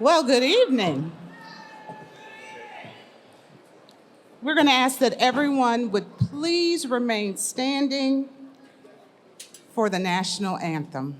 Well, good evening. We're going to ask that everyone would please remain standing for the national anthem.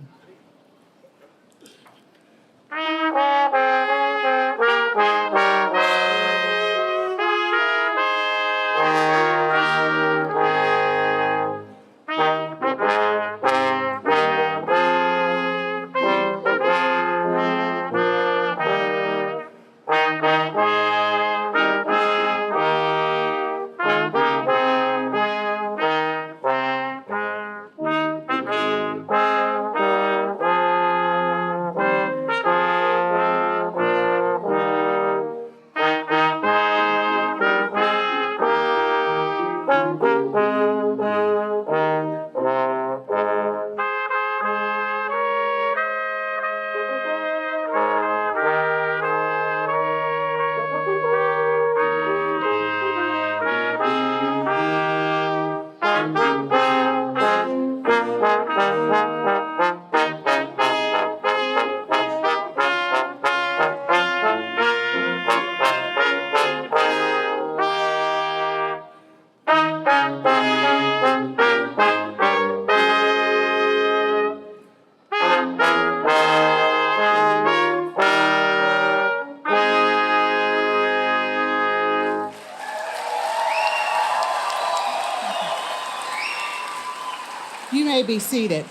You may be seated.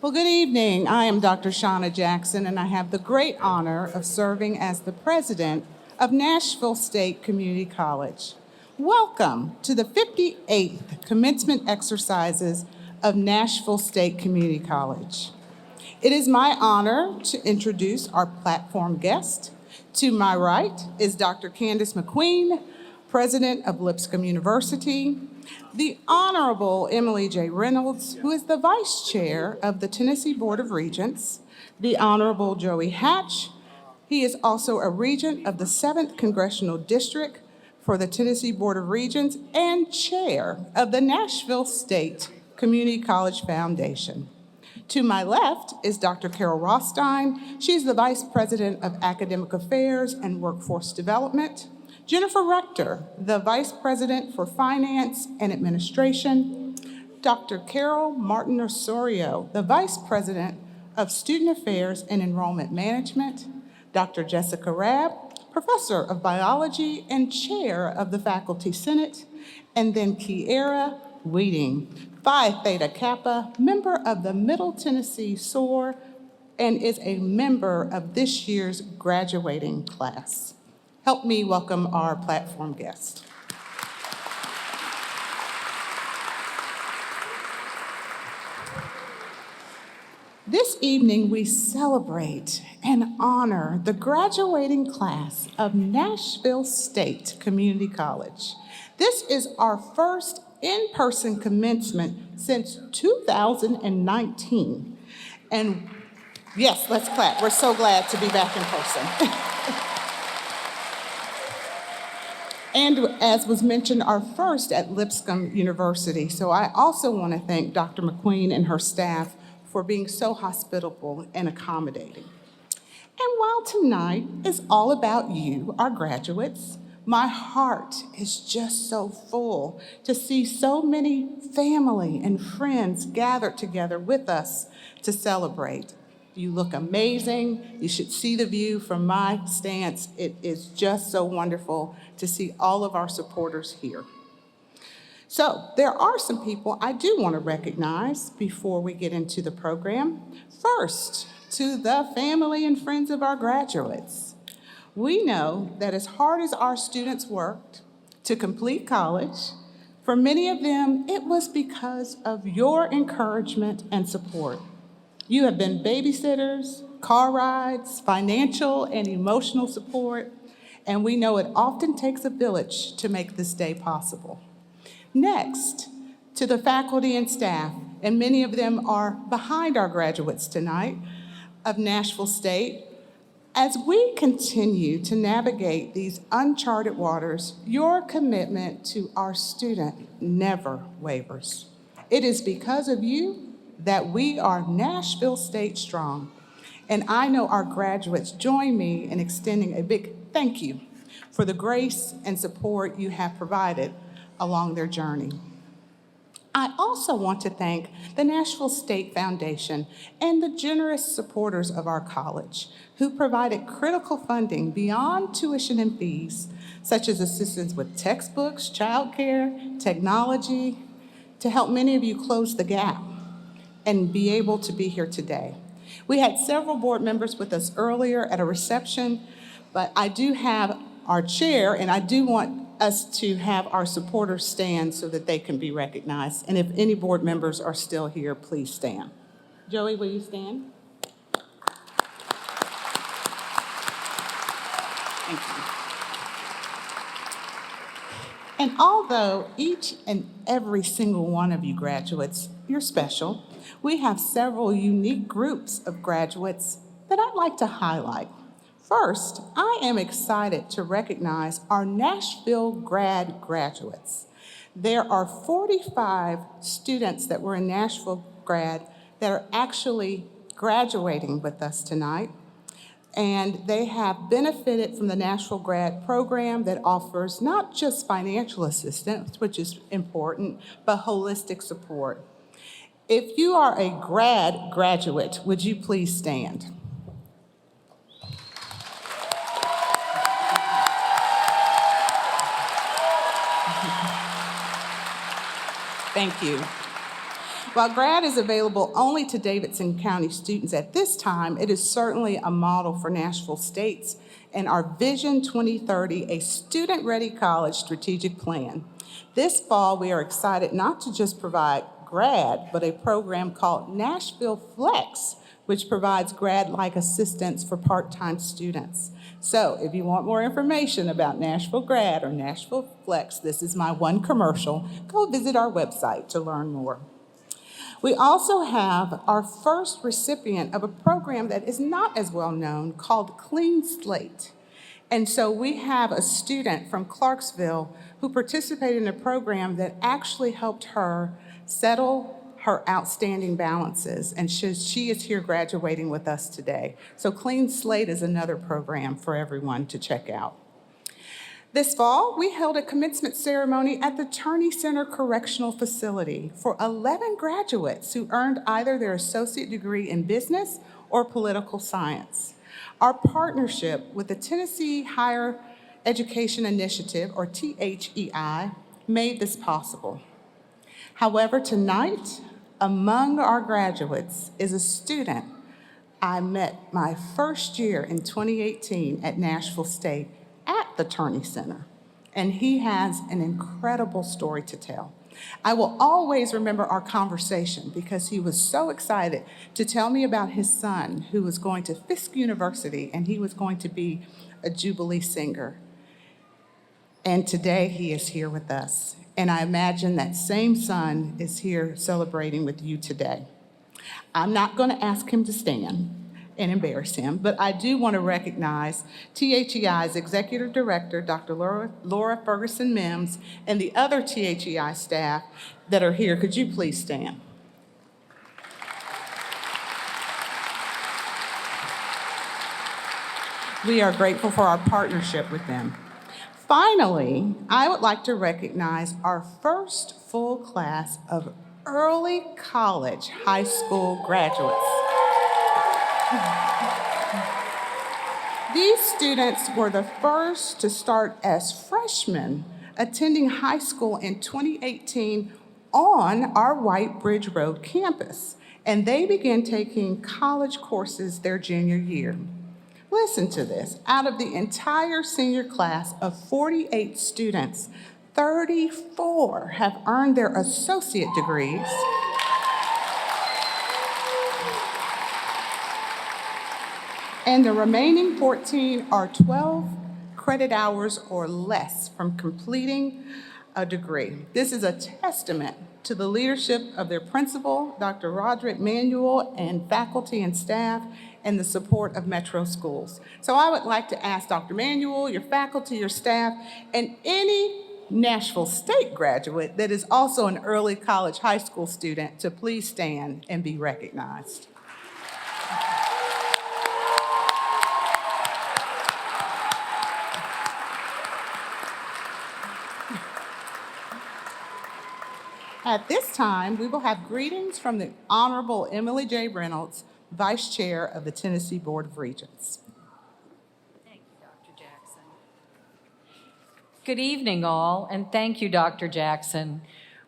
Well, good evening. I am Dr. Shauna Jackson, and I have the great honor of serving as the president of Nashville State Community College. Welcome to the 58th Commencement exercises of Nashville State Community College. It is my honor to introduce our platform guest. To my right is Dr. Candace McQueen, president of Lipscomb University, the Honorable Emily J. Reynolds, who is the vice chair of the Tennessee Board of Regents, the Honorable Joey Hatch. He is also a regent of the 7th Congressional District for the Tennessee Board of Regents and chair of the Nashville State Community College Foundation. To my left is Dr. Carol Rothstein. She's the vice president of Academic Affairs and Workforce Development. Jennifer Rector, the Vice President for Finance and Administration. Dr. Carol Martin Osorio, the Vice President of Student Affairs and Enrollment Management. Dr. Jessica Rabb, Professor of Biology and Chair of the Faculty Senate. And then Kiera Weeding, Phi Theta Kappa, member of the Middle Tennessee SOAR, and is a member of this year's graduating class. Help me welcome our platform guest. This evening, we celebrate and honor the graduating class of Nashville State Community College. This is our first in-person commencement since 2019. And yes, let's clap. We're so glad to be back in person. And as was mentioned, our first at Lipscomb University. So I also want to thank Dr. McQueen and her staff for being so hospitable and accommodating. And while tonight is all about you, our graduates, my heart is just so full to see so many family and friends gathered together with us to celebrate. You look amazing. You should see the view from my stance. It is just so wonderful to see all of our supporters here. So there are some people I do want to recognize before we get into the program. First, to the family and friends of our graduates. We know that as hard as our students worked to complete college, for many of them, it was because of your encouragement and support. You have been babysitters, car rides, financial and emotional support, and we know it often takes a village to make this day possible. Next, to the faculty and staff, and many of them are behind our graduates tonight of Nashville State. As we continue to navigate these uncharted waters, your commitment to our student never wavers. It is because of you that we are Nashville State strong. And I know our graduates join me in extending a big thank you for the grace and support you have provided along their journey. I also want to thank the Nashville State Foundation and the generous supporters of our college who provided critical funding beyond tuition and fees, such as assistance with textbooks, childcare, technology, to help many of you close the gap and be able to be here today. We had several board members with us earlier at a reception, but I do have our chair, and I do want us to have our supporters stand so that they can be recognized. And if any board members are still here, please stand. Joey, will you stand? Thank you. And although each and every single one of you graduates, you're special, we have several unique groups of graduates that I'd like to highlight. First, I am excited to recognize our Nashville graduates. There are 45 students that were in Nashville grad that are actually graduating with us tonight. And they have benefited from the Nashville grad program that offers not just financial assistance, which is important, but holistic support. If you are a graduate, would you please stand? Thank you. While grad is available only to Davidson County students at this time, it is certainly a model for Nashville State's and our Vision 2030, a student-ready college strategic plan. This fall, we are excited not to just provide grad, but a program called Nashville Flex, which provides grad-like assistance for part-time students. So if you want more information about Nashville Grad or Nashville Flex, this is my one commercial. Go visit our website to learn more. We also have our first recipient of a program that is not as well known called Clean Slate. And so we have a student from Clarksville who participated in a program that actually helped her settle her outstanding balances, and she is here graduating with us today. So Clean Slate is another program for everyone to check out. This fall, we held a commencement ceremony at the Turney Center Correctional Facility for 11 graduates who earned either their associate degree in business or political science. Our partnership with the Tennessee Higher Education Initiative, or THEI, made this possible. However, tonight, among our graduates is a student I met my first year in 2018 at Nashville State at the Turney Center, and he has an incredible story to tell. I will always remember our conversation because he was so excited to tell me about his son who was going to Fisk University, and he was going to be a Jubilee singer. And today he is here with us. And I imagine that same son is here celebrating with you today. I'm not going to ask him to stand and embarrass him, but I do want to recognize THEI's Executive Director, Dr. Laura Ferguson Mims, and the other THEI staff that are here. Could you please stand? We are grateful for our partnership with them. Finally, I would like to recognize our first full class of early college high school graduates. These students were the first to start as freshmen attending high school in 2018 on our White Bridge Road campus, and they began taking college courses their junior year. Listen to this. Out of the entire senior class of 48 students, 34 have earned their associate degrees, and the remaining 14 are 12 credit hours or less from completing a degree. This is a testament to the leadership of their principal, Dr. Roderick Manuel, and faculty and staff, and the support of Metro Schools. So I would like to ask Dr. Manuel, your faculty, your staff, and any Nashville State graduate that is also an early college high school student to please stand and be recognized. At this time, we will have greetings from the Honorable Emily J. Reynolds, Vice Chair of the Tennessee Board of Regents. Thank you, Dr. Jackson. Good evening, all, and thank you, Dr. Jackson.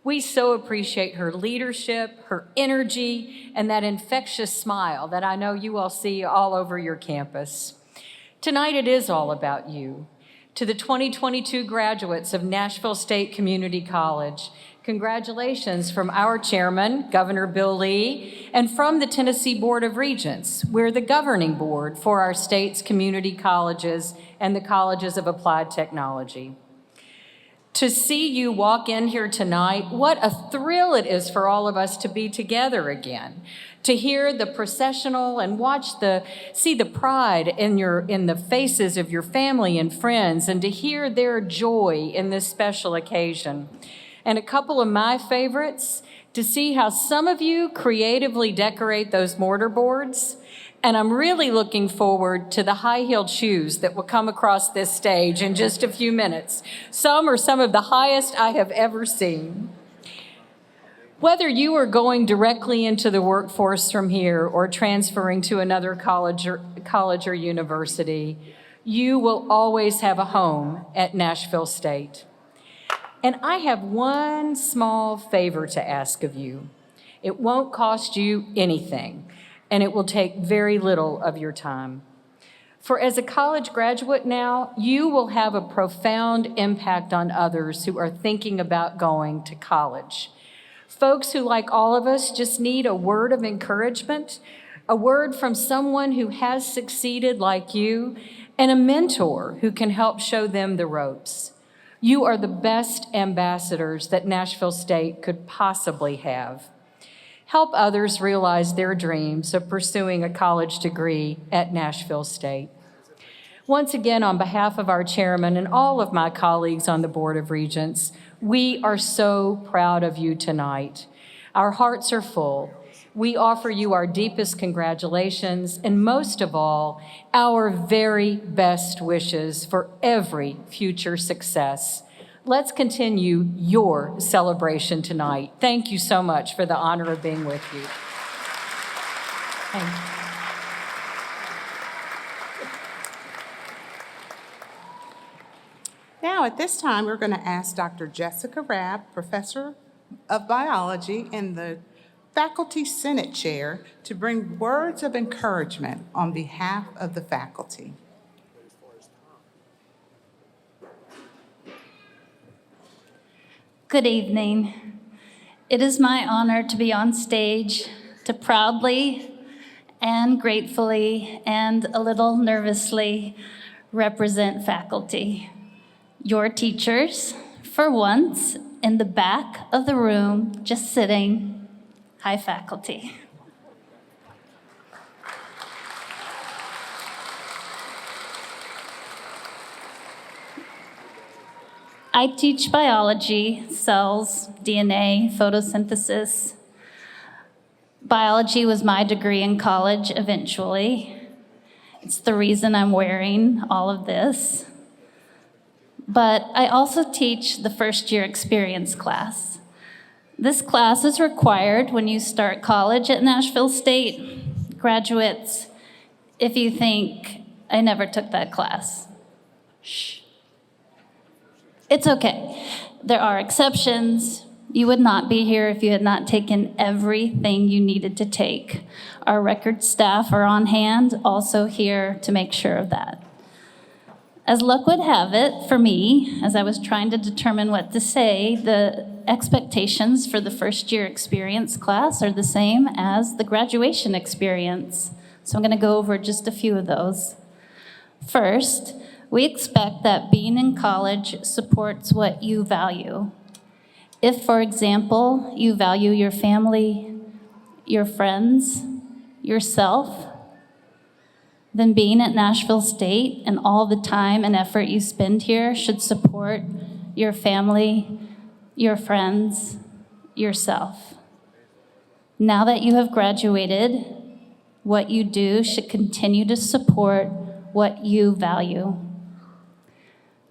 We so appreciate her leadership, her energy, and that infectious smile that I know you all see all over your campus. Tonight, it is all about you. To the 2022 graduates of Nashville State Community College, congratulations from our chairman, Governor Bill Lee, and from the Tennessee Board of Regents. We're the governing board for our state's community colleges and the colleges of applied technology. To see you walk in here tonight, what a thrill it is for all of us to be together again, to hear the processional and see the pride in the faces of your family and friends, and to hear their joy in this special occasion. And a couple of my favorites, to see how some of you creatively decorate those mortar boards. And I'm really looking forward to the high-heeled shoes that will come across this stage in just a few minutes. Some are some of the highest I have ever seen. Whether you are going directly into the workforce from here or transferring to another college or university, you will always have a home at Nashville State. And I have one small favor to ask of you. It won't cost you anything, and it will take very little of your time. For as a college graduate now, you will have a profound impact on others who are thinking about going to college. Folks who, like all of us, just need a word of encouragement, a word from someone who has succeeded like you, and a mentor who can help show them the ropes. You are the best ambassadors that Nashville State could possibly have. Help others realize their dreams of pursuing a college degree at Nashville State. Once again, on behalf of our chairman and all of my colleagues on the Board of Regents, we are so proud of you tonight. Our hearts are full. We offer you our deepest congratulations, and most of all, our very best wishes for every future success. Let's continue your celebration tonight. Thank you so much for the honor of being with you. Thank you. Now, at this time, we're going to ask Dr. Jessica Rabb, Professor of Biology and the Faculty Senate Chair, to bring words of encouragement on behalf of the faculty. Good evening. It is my honor to be on stage to proudly and gratefully and a little nervously represent faculty. Your teachers, for once, in the back of the room, just sitting. Hi, faculty. I teach biology, cells, DNA, photosynthesis. Biology was my degree in college eventually. It's the reason I'm wearing all of this. But I also teach the first-year experience class. This class is required when you start college at Nashville State. Graduates, if you think, I never took that class, shh. It's okay. There are exceptions. You would not be here if you had not taken everything you needed to take. Our record staff are on hand, also here to make sure of that. As luck would have it for me, as I was trying to determine what to say, the expectations for the first-year experience class are the same as the graduation experience. So I'm going to go over just a few of those. First, we expect that being in college supports what you value. If, for example, you value your family, your friends, yourself, then being at Nashville State and all the time and effort you spend here should support your family, your friends, yourself. Now that you have graduated, what you do should continue to support what you value.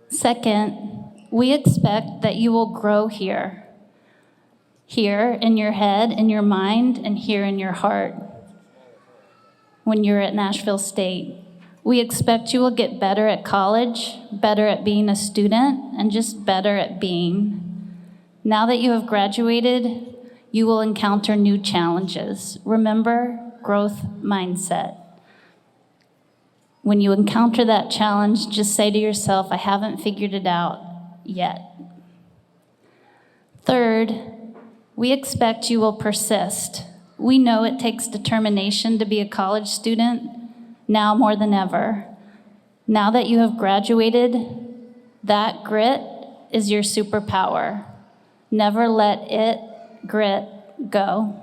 Second, we expect that you will grow here. here in your head, in your mind, and here in your heart. When you're at Nashville State, we expect you will get better at college, better at being a student, and just better at being. Now that you have graduated, you will encounter new challenges. Remember, growth mindset. When you encounter that challenge, just say to yourself, I haven't figured it out yet. Third, we expect you will persist. We know it takes determination to be a college student, now more than ever. Now that you have graduated, that grit is your superpower. Never let grit go.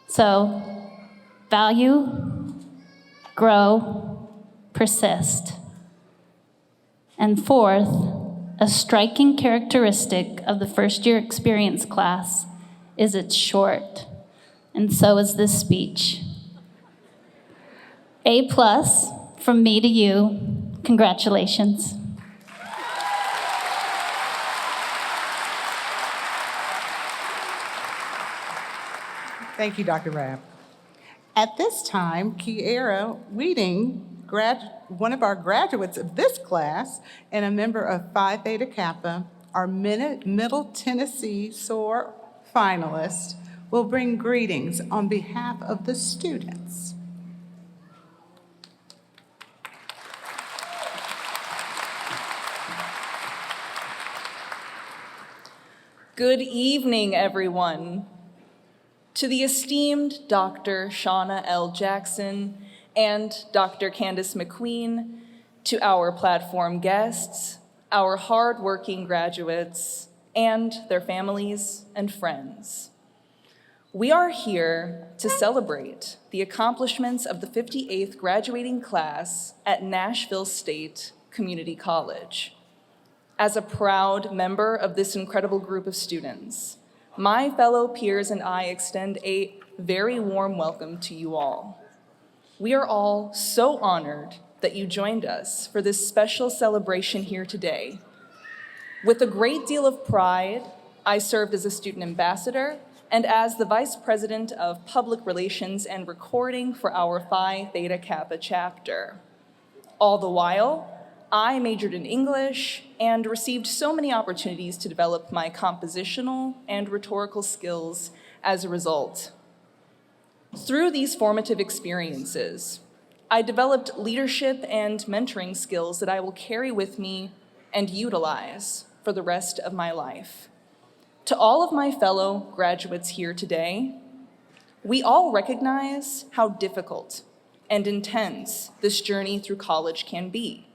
So, value, grow, persist. And fourth, a striking characteristic of the first-year experience class is it's short, and so is this speech. A+ from me to you. Congratulations. Thank you, Dr. Rabb. At this time, Kiera Weeding, one of our graduates of this class and a member of Phi Theta Kappa, our Middle Tennessee SOAR finalist, will bring greetings on behalf of the students. Good evening, everyone. To the esteemed Dr. Shauna L. Jackson and Dr. Candace McQueen, to our platform guests, our hardworking graduates, and their families and friends. We are here to celebrate the accomplishments of the 58th graduating class at Nashville State Community College. As a proud member of this incredible group of students, my fellow peers and I extend a very warm welcome to you all. We are all so honored that you joined us for this special celebration here today. With a great deal of pride, I served as a student ambassador and as the Vice President of Public Relations and Recording for our Phi Theta Kappa chapter. All the while, I majored in English and received so many opportunities to develop my compositional and rhetorical skills as a result. Through these formative experiences, I developed leadership and mentoring skills that I will carry with me and utilize for the rest of my life. To all of my fellow graduates here today, we all recognize how difficult and intense this journey through college can be,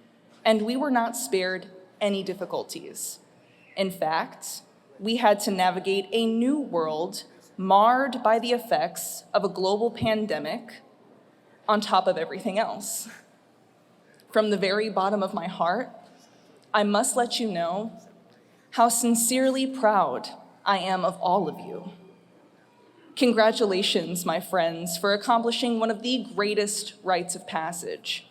and we were not spared any difficulties. In fact, we had to navigate a new world marred by the effects of a global pandemic on top of everything else. From the very bottom of my heart, I must let you know how sincerely proud I am of all of you. Congratulations, my friends, for accomplishing one of the greatest rites of passage.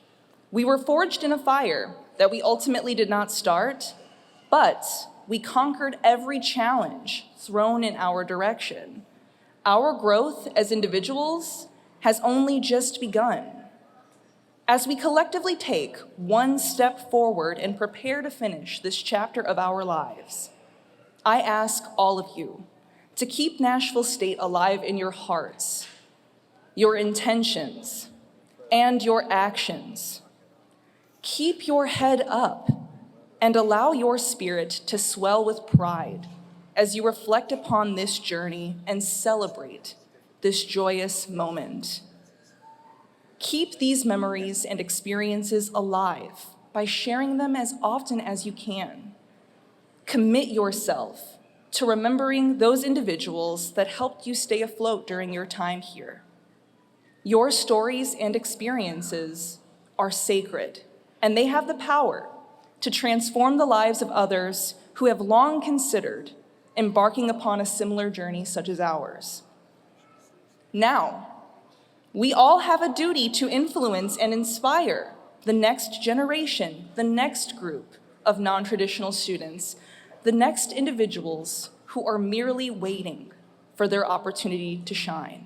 We were forged in a fire that we ultimately did not start, but we conquered every challenge thrown in our direction. Our growth as individuals has only just begun. As we collectively take one step forward and prepare to finish this chapter of our lives, I ask all of you to keep Nashville State alive in your hearts, your intentions, and your actions. Keep your head up and allow your spirit to swell with pride as you reflect upon this journey and celebrate this joyous moment. Keep these memories and experiences alive by sharing them as often as you can. Commit yourself to remembering those individuals that helped you stay afloat during your time here. Your stories and experiences are sacred, and they have the power to transform the lives of others who have long considered embarking upon a similar journey such as ours. Now, we all have a duty to influence and inspire the next generation, the next group of non-traditional students, the next individuals who are merely waiting for their opportunity to shine.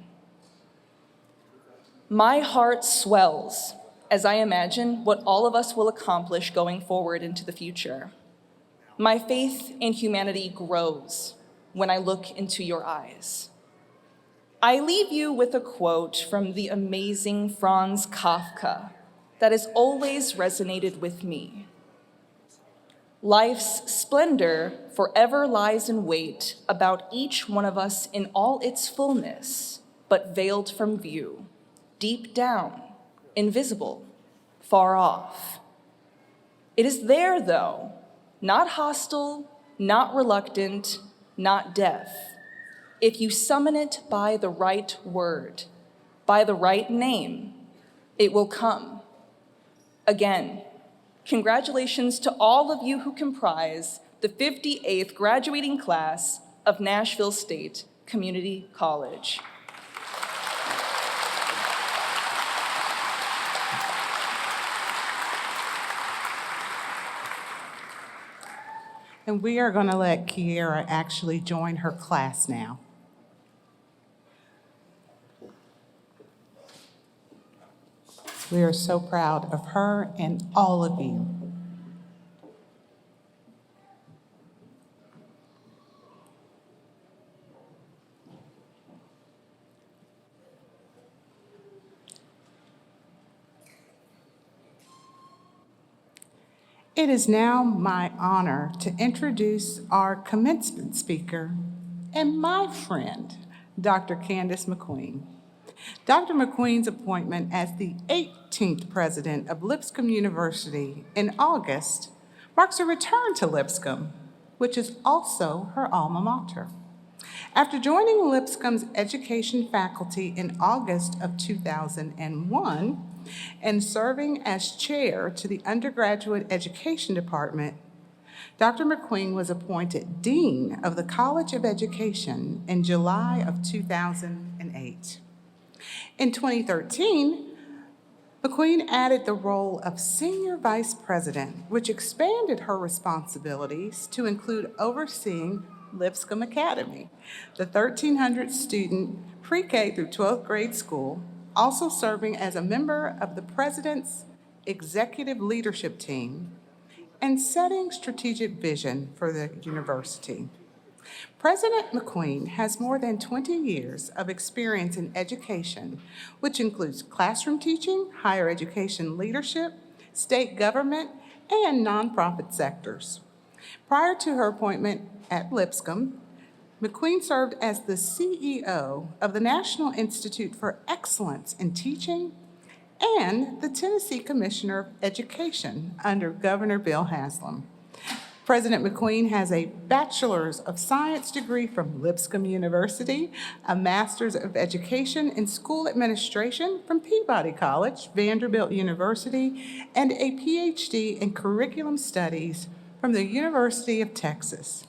My heart swells as I imagine what all of us will accomplish going forward into the future. My faith in humanity grows when I look into your eyes. I leave you with a quote from the amazing Franz Kafka that has always resonated with me. Life's splendor forever lies in wait about each one of us in all its fullness, but veiled from view, deep down, invisible, far off. It is there, though, not hostile, not reluctant, not deaf. If you summon it by the right word, by the right name, it will come. Again, congratulations to all of you who comprise the 58th graduating class of Nashville State Community College. And we are going to let Kiera actually join her class now. We are so proud of her and all of you. It is now my honor to introduce our commencement speaker and my friend, Dr. Candace McQueen. Dr. McQueen's appointment as the 18th president of Lipscomb University in August marks a return to Lipscomb, which is also her alma mater. After joining Lipscomb's education faculty in August of 2001 and serving as chair to the undergraduate education department, Dr. McQueen was appointed dean of the College of Education in July of 2008. In 2013, McQueen added the role of Senior Vice President, which expanded her responsibilities to include overseeing Lipscomb Academy, the 1,300-student pre-K through 12th grade school, also serving as a member of the President's Executive Leadership Team and setting strategic vision for the university. President McQueen has more than 20 years of experience in education, which includes classroom teaching, higher education leadership, state government, and nonprofit sectors. Prior to her appointment at Lipscomb, McQueen served as the CEO of the National Institute for Excellence in Teaching and the Tennessee Commissioner of Education under Governor Bill Haslam. President McQueen has a Bachelor's of Science degree from Lipscomb University, a Master's of Education in School Administration from Peabody College, Vanderbilt University, and a PhD in Curriculum Studies from the University of Texas.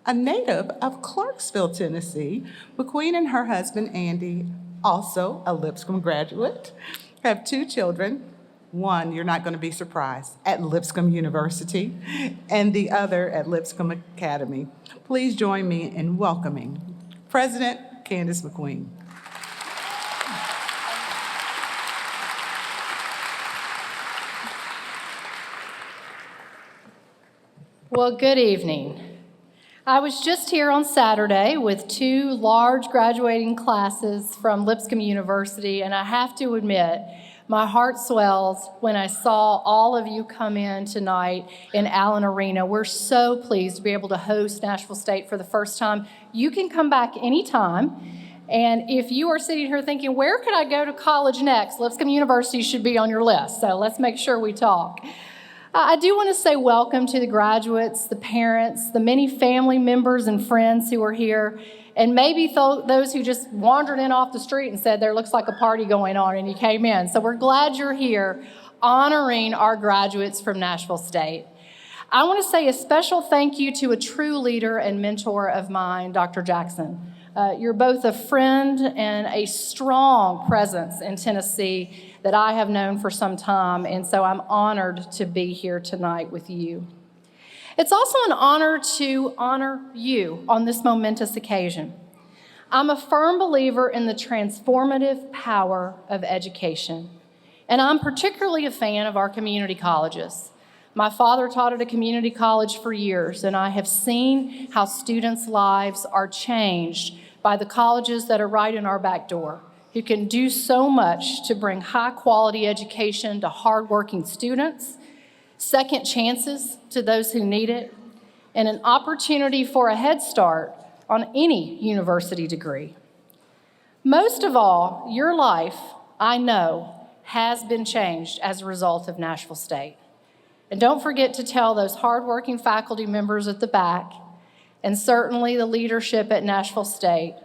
A native of Clarksville, Tennessee, McQueen and her husband, Andy, also a Lipscomb graduate, have 2 children. One, you're not going to be surprised, at Lipscomb University, and the other at Lipscomb Academy. Please join me in welcoming President Candace McQueen. Well, good evening. I was just here on Saturday with 2 large graduating classes from Lipscomb University, and I have to admit, my heart swells when I saw all of you come in tonight in Allen Arena. We're so pleased to be able to host Nashville State for the first time. You can come back anytime. And if you are sitting here thinking, where could I go to college next? Lipscomb University should be on your list. So let's make sure we talk. I do want to say welcome to the graduates, the parents, the many family members and friends who are here, and maybe those who just wandered in off the street and said, there looks like a party going on, and you came in. So we're glad you're here honoring our graduates from Nashville State. I want to say a special thank you to a true leader and mentor of mine, Dr. Jackson. You're both a friend and a strong presence in Tennessee that I have known for some time, and so I'm honored to be here tonight with you. It's also an honor to honor you on this momentous occasion. I'm a firm believer in the transformative power of education, and I'm particularly a fan of our community colleges. My father taught at a community college for years, and I have seen how students' lives are changed by the colleges that are right in our back door, who can do so much to bring high-quality education to hardworking students, second chances to those who need it, and an opportunity for a head start on any university degree. Most of all, your life, I know, has been changed as a result of Nashville State. And don't forget to tell those hardworking faculty members at the back, and certainly the leadership at Nashville State,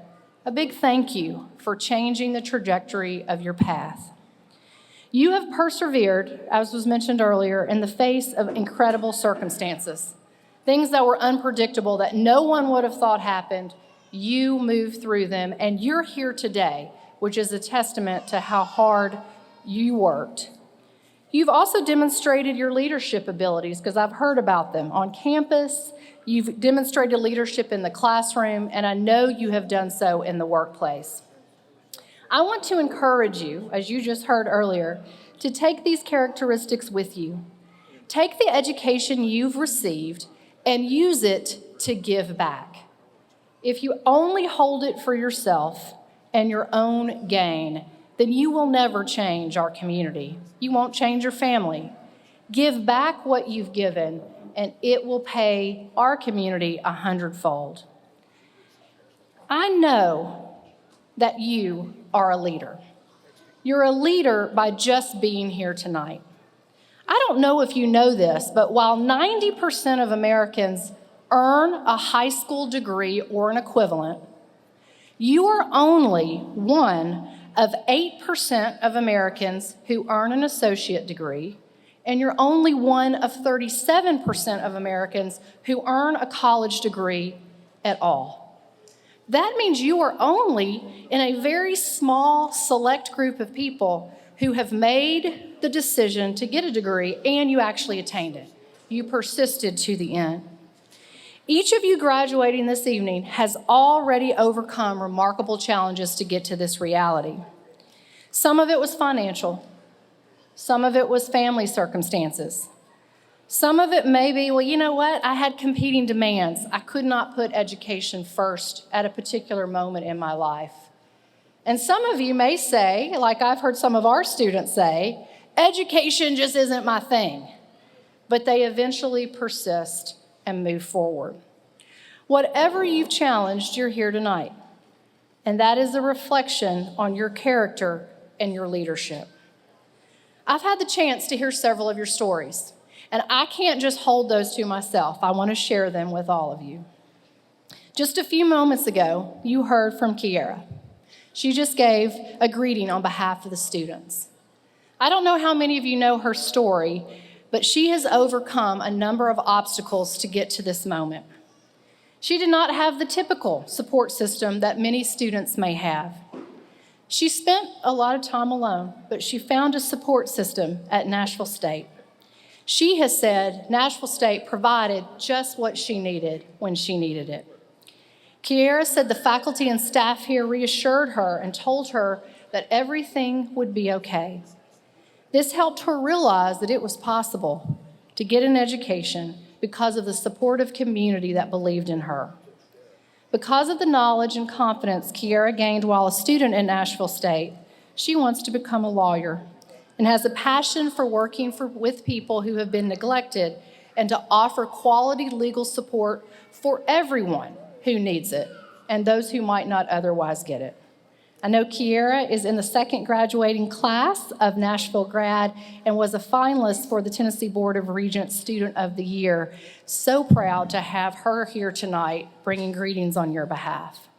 a big thank you for changing the trajectory of your path. You have persevered, as was mentioned earlier, in the face of incredible circumstances, things that were unpredictable that no one would have thought happened. You moved through them, and you're here today, which is a testament to how hard you worked. You've also demonstrated your leadership abilities, because I've heard about them on campus. You've demonstrated leadership in the classroom, and I know you have done so in the workplace. I want to encourage you, as you just heard earlier, to take these characteristics with you. Take the education you've received and use it to give back. If you only hold it for yourself and your own gain, then you will never change our community. You won't change your family. Give back what you've given, and it will pay our community 100-fold. I know that you are a leader. You're a leader by just being here tonight. I don't know if you know this, but while 90% of Americans earn a high school degree or an equivalent, you are only one of 8% of Americans who earn an associate degree, and you're only one of 37% of Americans who earn a college degree at all. That means you are only in a very small, select group of people who have made the decision to get a degree and you actually attained it. You persisted to the end. Each of you graduating this evening has already overcome remarkable challenges to get to this reality. Some of it was financial. Some of it was family circumstances. Some of it may be, well, you know what? I had competing demands. I could not put education first at a particular moment in my life. And some of you may say, like I've heard some of our students say, education just isn't my thing. But they eventually persist and move forward. Whatever you've challenged, you're here tonight. And that is a reflection on your character and your leadership. I've had the chance to hear several of your stories, and I can't just hold those to myself. I want to share them with all of you. Just a few moments ago, you heard from Kiera. She just gave a greeting on behalf of the students. I don't know how many of you know her story, but she has overcome a number of obstacles to get to this moment. She did not have the typical support system that many students may have. She spent a lot of time alone, but she found a support system at Nashville State. She has said Nashville State provided just what she needed when she needed it. Kiera said the faculty and staff here reassured her and told her that everything would be okay. This helped her realize that it was possible to get an education because of the supportive community that believed in her. Because of the knowledge and confidence Kiera gained while a student at Nashville State, she wants to become a lawyer and has a passion for working with people who have been neglected and to offer quality legal support for everyone who needs it and those who might not otherwise get it. I know Kiera is in the second graduating class of Nashville grad and was a finalist for the Tennessee Board of Regents Student of the Year. So proud to have her here tonight bringing greetings on your behalf.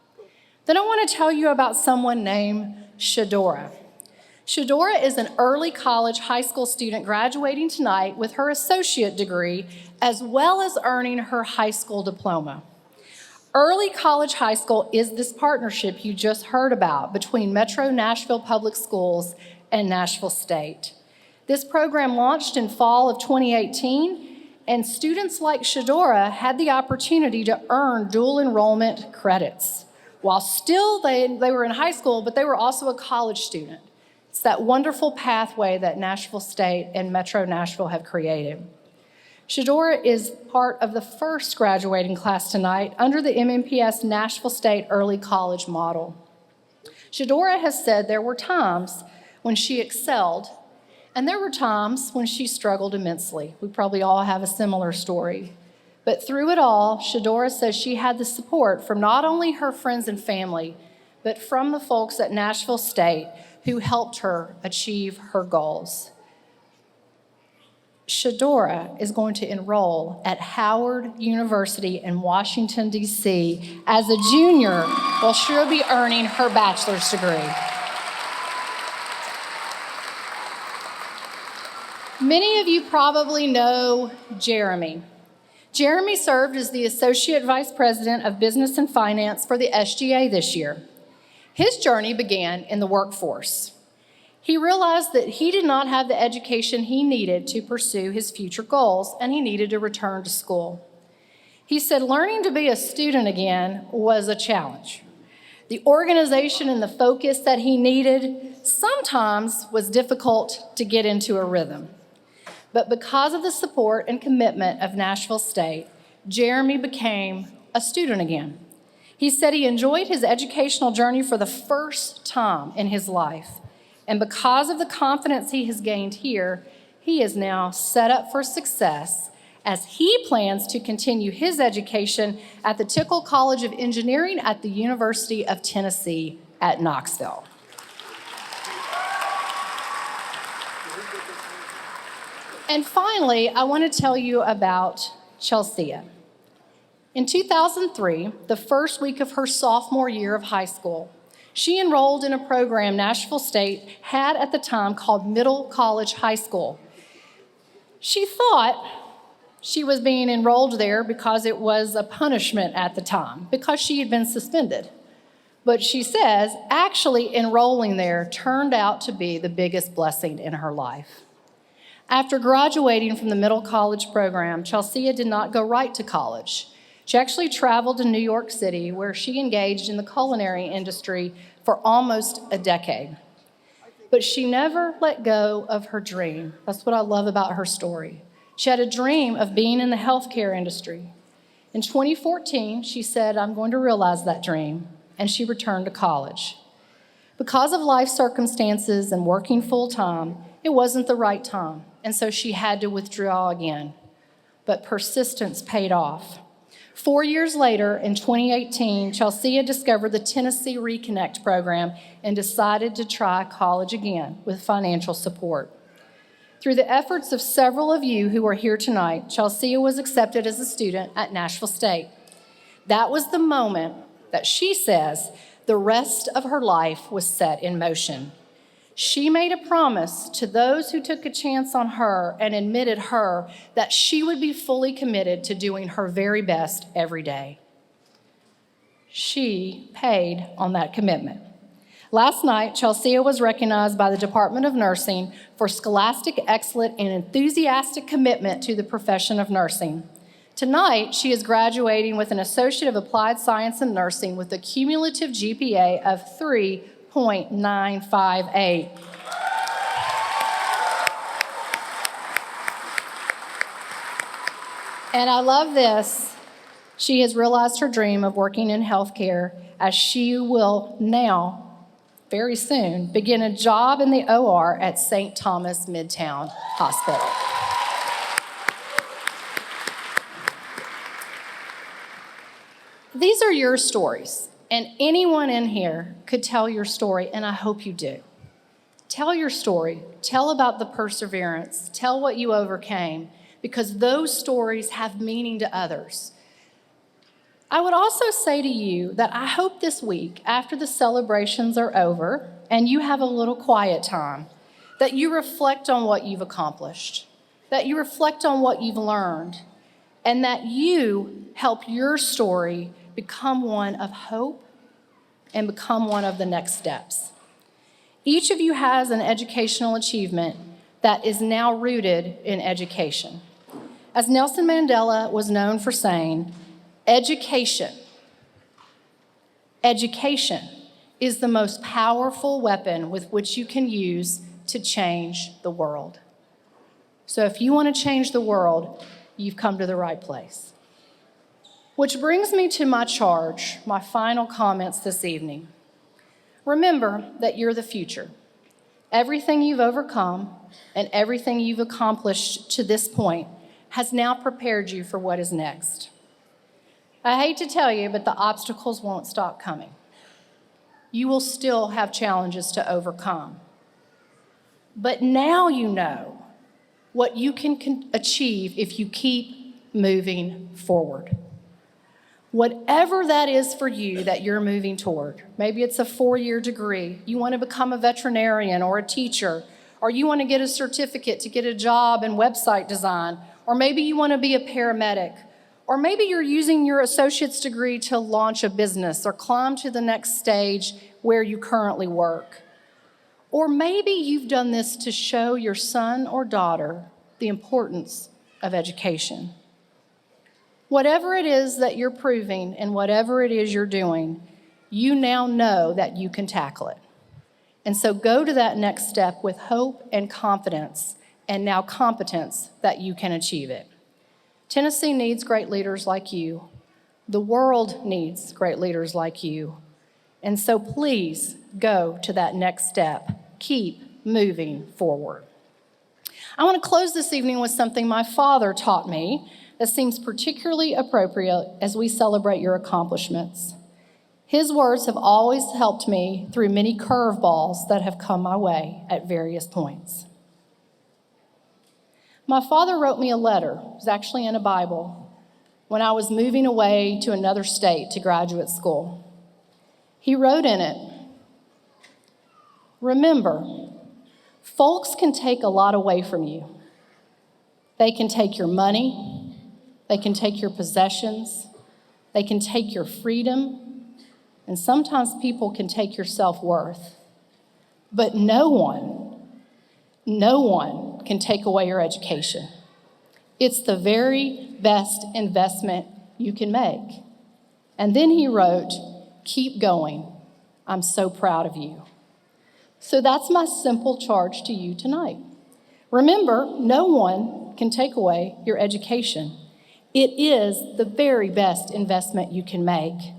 Then I want to tell you about someone named Shadora. Shadora is an early college high school student graduating tonight with her associate degree as well as earning her high school diploma. Early College High School is this partnership you just heard about between Metro Nashville Public Schools and Nashville State. This program launched in fall of 2018, And students like Shadora had the opportunity to earn dual enrollment credits. While still they were in high school, but they were also a college student. It's that wonderful pathway that Nashville State and Metro Nashville have created. Shadora is part of the first graduating class tonight under the MMPS Nashville State Early College Model. Shadora has said there were times when she excelled, and there were times when she struggled immensely. We probably all have a similar story. But through it all, Shadora says she had the support from not only her friends and family, but from the folks at Nashville State who helped her achieve her goals. Shadora is going to enroll at Howard University in Washington, D.C. as a junior while she'll be earning her bachelor's degree. Many of you probably know Jeremy. Jeremy served as the Associate Vice President of Business and Finance for the SGA this year. His journey began in the workforce. He realized that he did not have the education he needed to pursue his future goals, and he needed to return to school. He said learning to be a student again was a challenge. The organization and the focus that he needed sometimes was difficult to get into a rhythm. But because of the support and commitment of Nashville State, Jeremy became a student again. He said he enjoyed his educational journey for the first time in his life. And because of the confidence he has gained here, he is now set up for success as he plans to continue his education at the Tickle College of Engineering at the University of Tennessee at Knoxville. And finally, I want to tell you about Chelsea. In 2003, the first week of her sophomore year of high school, she enrolled in a program Nashville State had at the time called Middle College High School. She thought she was being enrolled there because it was a punishment at the time, because she had been suspended. But she says actually enrolling there turned out to be the biggest blessing in her life. After graduating from the Middle College program, Chelsea did not go right to college. She actually traveled to New York City, where she engaged in the culinary industry for almost a decade. But she never let go of her dream. That's what I love about her story. She had a dream of being in the healthcare industry. In 2014, she said, "I'm going to realize that dream," and she returned to college. Because of life circumstances and working full-time, it wasn't the right time, and so she had to withdraw again. But persistence paid off. 4 years later, in 2018, Chelsea discovered the Tennessee Reconnect program and decided to try college again with financial support. Through the efforts of several of you who are here tonight, Chelsea was accepted as a student at Nashville State. That was the moment that she says the rest of her life was set in motion. She made a promise to those who took a chance on her and admitted her that she would be fully committed to doing her very best every day. She paid on that commitment. Last night, Chelsea was recognized by the Department of Nursing for scholastic excellence and enthusiastic commitment to the profession of nursing. Tonight, she is graduating with an Associate of Applied Science in Nursing with a cumulative GPA of 3.958. And I love this. She has realized her dream of working in healthcare, as she will now, very soon, begin a job in the OR at St. Thomas Midtown Hospital. These are your stories, and anyone in here could tell your story, and I hope you do. Tell your story. Tell about the perseverance. Tell what you overcame, because those stories have meaning to others. I would also say to you that I hope this week, after the celebrations are over and you have a little quiet time, that you reflect on what you've accomplished, that you reflect on what you've learned, and that you help your story become one of hope and become one of the next steps. Each of you has an educational achievement that is now rooted in education. As Nelson Mandela was known for saying, education is the most powerful weapon with which you can use to change the world. So if you want to change the world, you've come to the right place. Which brings me to my charge, my final comments this evening. Remember that you're the future. Everything you've overcome and everything you've accomplished to this point has now prepared you for what is next. I hate to tell you, but the obstacles won't stop coming. You will still have challenges to overcome. But now you know what you can achieve if you keep moving forward. Whatever that is for you that you're moving toward, maybe it's a 4-year degree, you want to become a veterinarian or a teacher, or you want to get a certificate to get a job in website design, or maybe you want to be a paramedic, or maybe you're using your associate's degree to launch a business or climb to the next stage where you currently work. Or maybe you've done this to show your son or daughter the importance of education. Whatever it is that you're proving and whatever it is you're doing, you now know that you can tackle it. And so go to that next step with hope and confidence, and now competence that you can achieve it. Tennessee needs great leaders like you. The world needs great leaders like you. And so please go to that next step. Keep moving forward. I want to close this evening with something my father taught me that seems particularly appropriate as we celebrate your accomplishments. His words have always helped me through many curveballs that have come my way at various points. My father wrote me a letter, it was actually in a Bible, when I was moving away to another state to graduate school. He wrote in it, "Remember, folks can take a lot away from you. They can take your money, they can take your possessions, they can take your freedom, and sometimes people can take your self-worth. But no one can take away your education. It's the very best investment you can make." And then he wrote, "Keep going. I'm so proud of you." So that's my simple charge to you tonight. Remember, no one can take away your education. It is the very best investment you can make.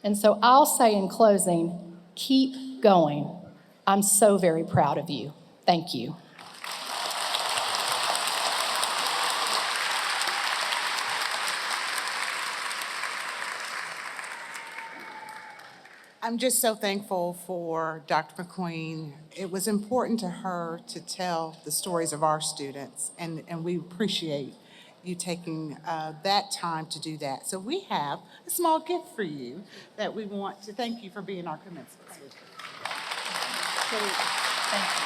And so I'll say in closing, keep going. I'm so very proud of you. Thank you. I'm just so thankful for Dr. McQueen. It was important to her to tell the stories of our students, and we appreciate you taking that time to do that. So we have a small gift for you that we want to thank you for being our commencement speaker. Thank you.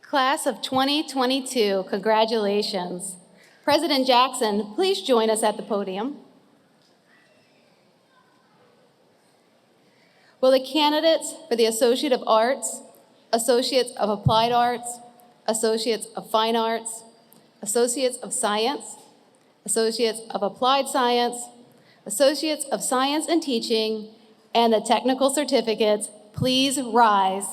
Class of 2022, congratulations. President Jackson, please join us at the podium. Will the candidates for the Associate of Arts, Associates of Applied Arts, Associates of Fine Arts, Associates of Science, Associates of Applied Science, Associates of Science and Teaching, and the technical certificates, please rise.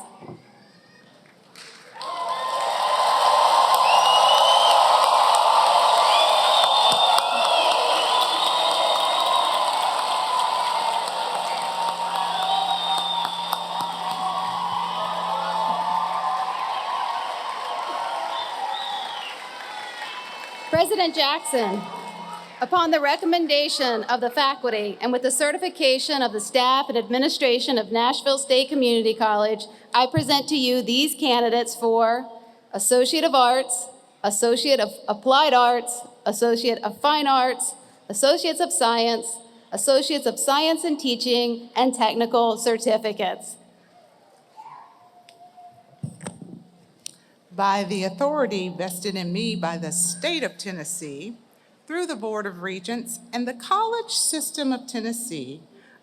President Jackson, upon the recommendation of the faculty and with the certification of the staff and administration of Nashville State Community College, I present to you these candidates for Associate of Arts, Associate of Applied Arts, Associate of Fine Arts, Associates of Science, Associates of Science and Teaching, and technical certificates. By the authority vested in me by the state of Tennessee, through the Board of Regents and the College System of Tennessee,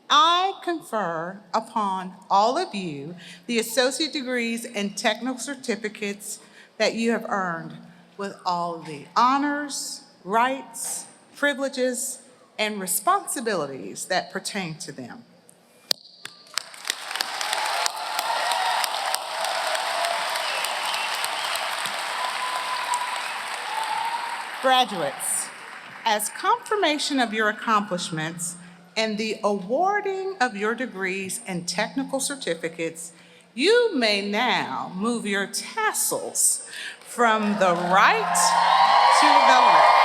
I confer upon all of you the associate degrees and technical certificates that you have earned with all the honors, rights, privileges, and responsibilities that pertain to them. Graduates, as confirmation of your accomplishments and the awarding of your degrees and technical certificates, you may now move your tassels from the right to the left.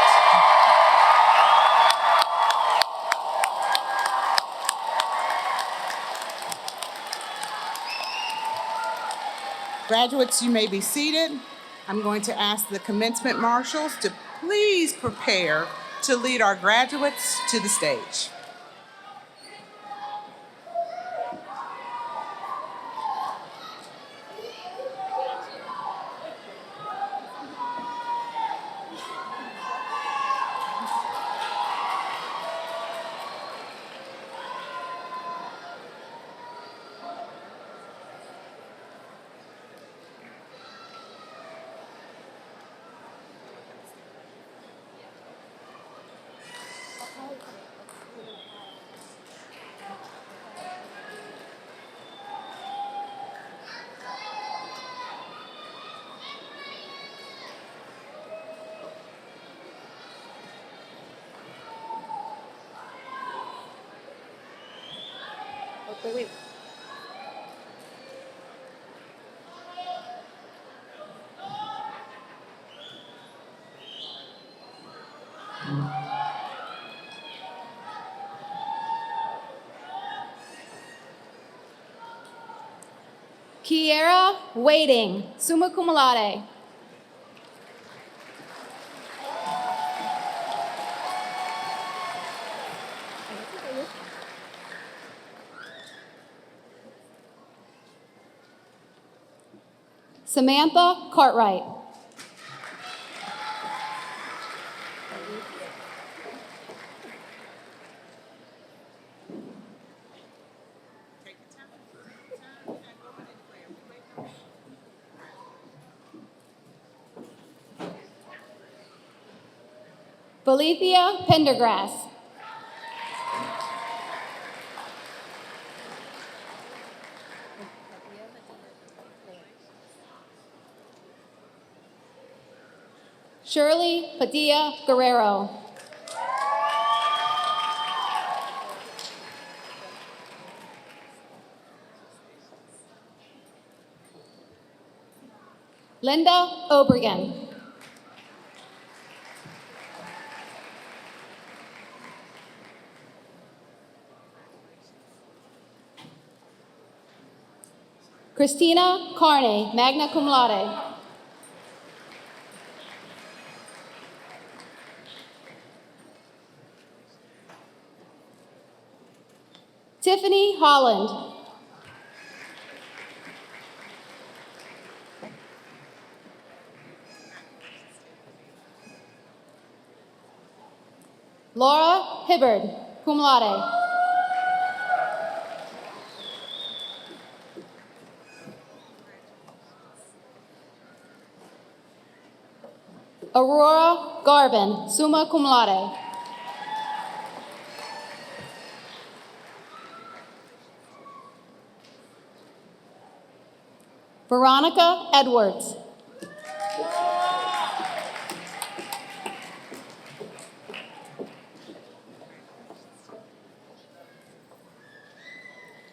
Graduates, you may be seated. I'm going to ask the commencement marshals to please prepare to lead our graduates to the stage. Kiera Wading, summa cum laude. Samantha Cartwright. Valencia Pendergrass. Shirley Padilla Guerrero. Linda Obregan. Christina Carney, magna cum laude. Tiffany Holland. Laura Hibbard, cum laude. Aurora Garvin, summa cum laude. Veronica Edwards.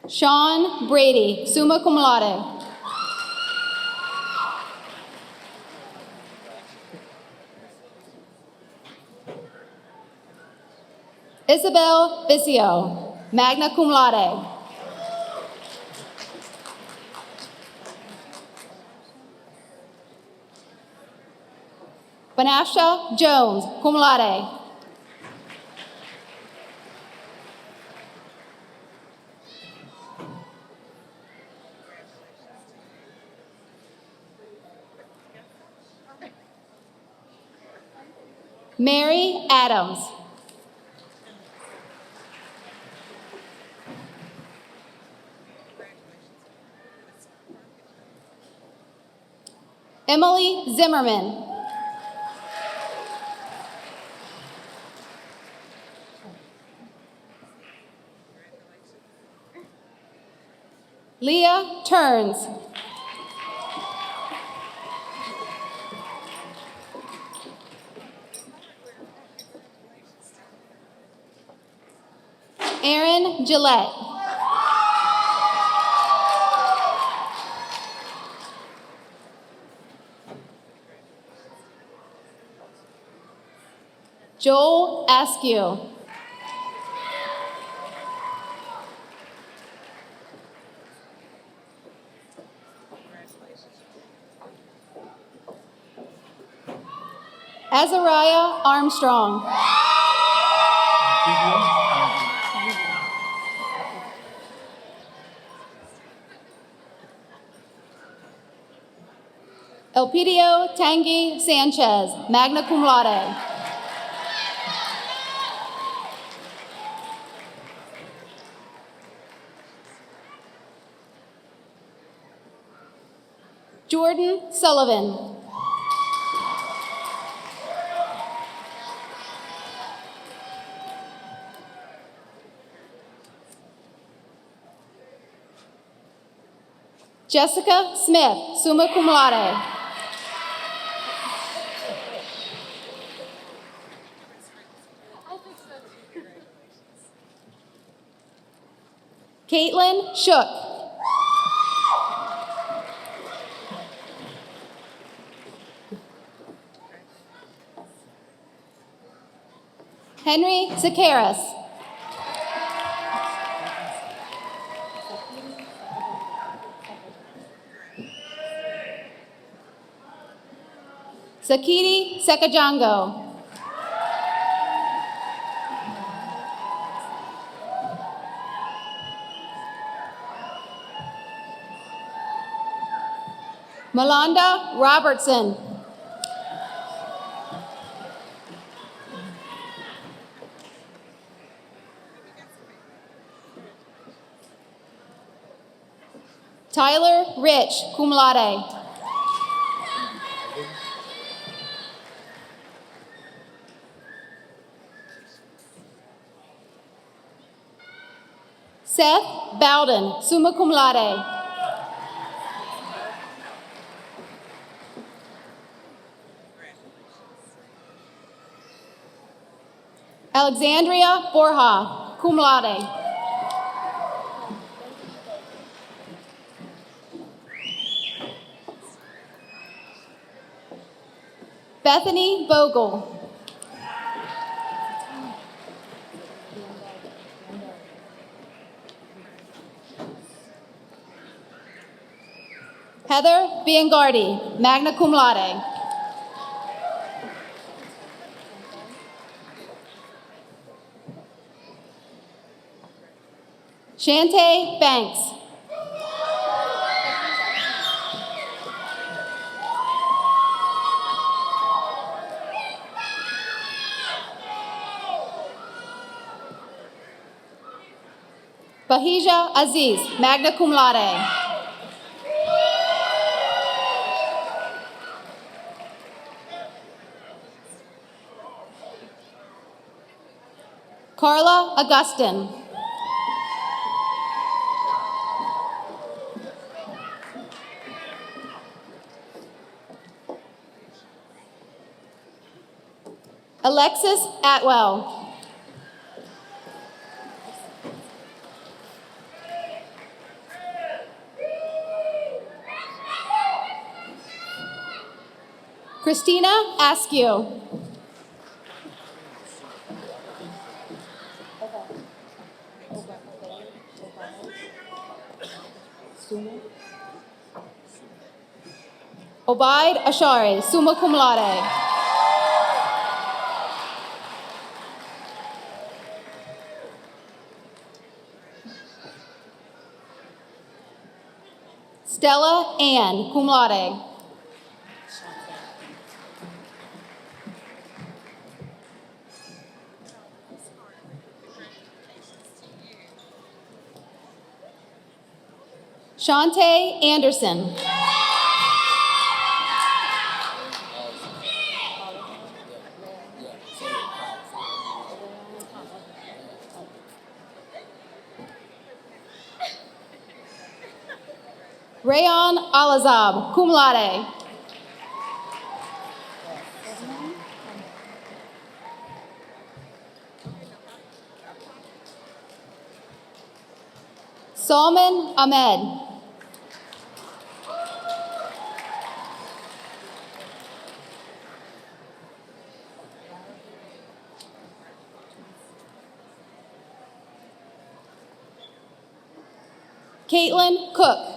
Sean Brady, summa cum laude. Isabel Vicio, magna cum laude. Vanasha Jones, cum laude. Mary Adams. Emily Zimmerman. Leah Turns. Aaron Gillette. Joel Askew. Azariah Armstrong. Elpidio Tanguy Sanchez, magna cum laude. Jordan Sullivan. Jessica Smith, summa cum laude. Caitlin Shook. Henry Zakaris. Sakiti Sekajango. Melanda Robertson. Tyler Rich, cum laude. Seth Bowden, summa cum laude. Alexandria Borja, cum laude. Bethany Bogle. Heather Biangardi, magna cum laude. Shantae Banks. Bahija Aziz, magna cum laude. Carla Augustin. Alexis Atwell. Christina Askew. Obaid Ashari, summa cum laude. Stella Ann, cum laude. Shantae Anderson. Rayon Alazab, cum laude. Salman Ahmed. Caitlin Cook.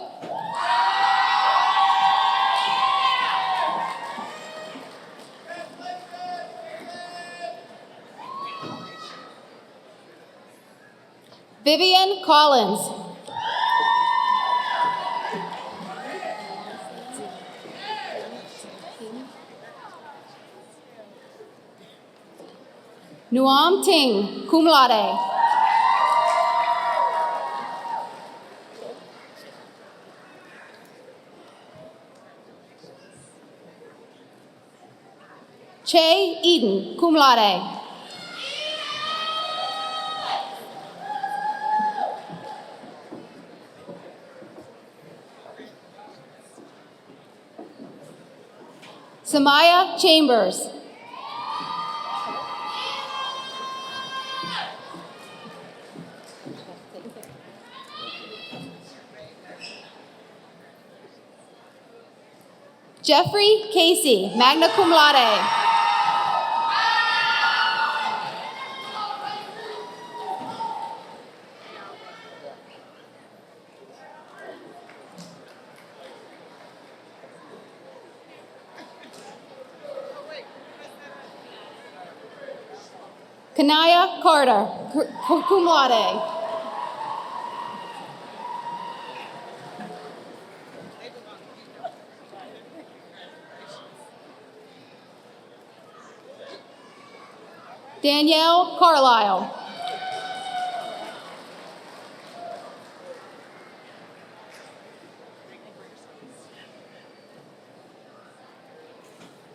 Vivian Collins. Nuam Ting, cum laude. Che Eden, cum laude. Samaya Chambers. Jeffrey Casey, magna cum laude. Kanaya Carter, cum laude. Danielle Carlisle.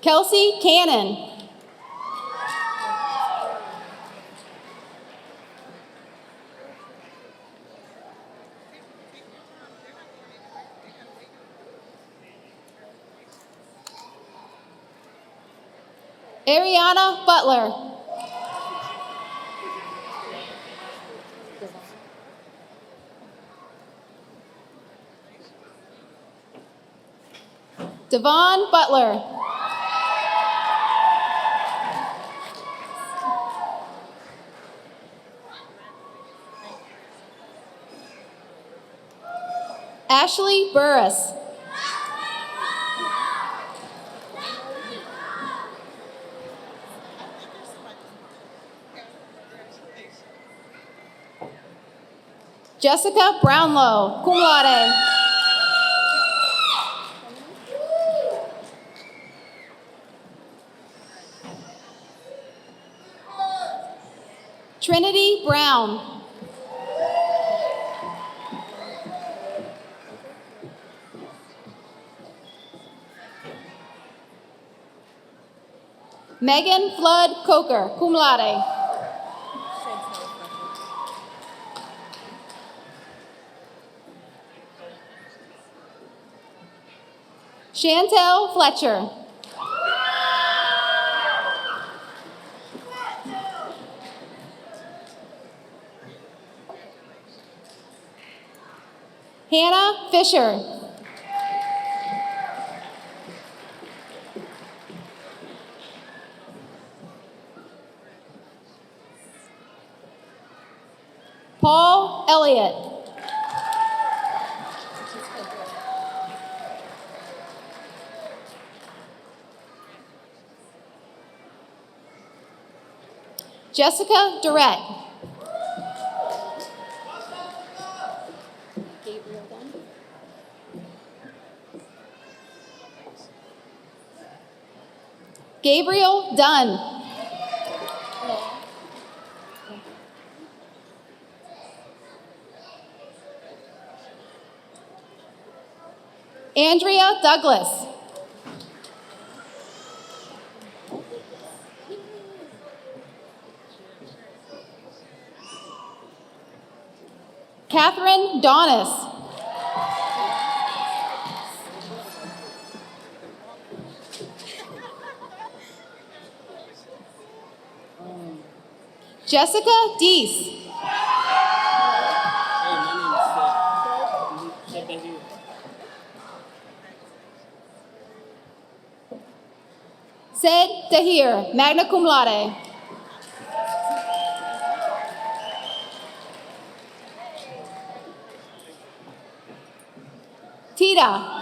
Kelsey Cannon. Ariana Butler. Devon Butler. Ashley Burris. Jessica Brownlow, cum laude. Trinity Brown. Megan Flood Coker, cum laude. Chantel Fletcher. Hannah Fisher. Paul Elliott. Jessica Durrett. Gabriel Dunn. Andrea Douglas. Catherine Donis. Jessica Deese. Said Tahir, magna cum laude. Tita.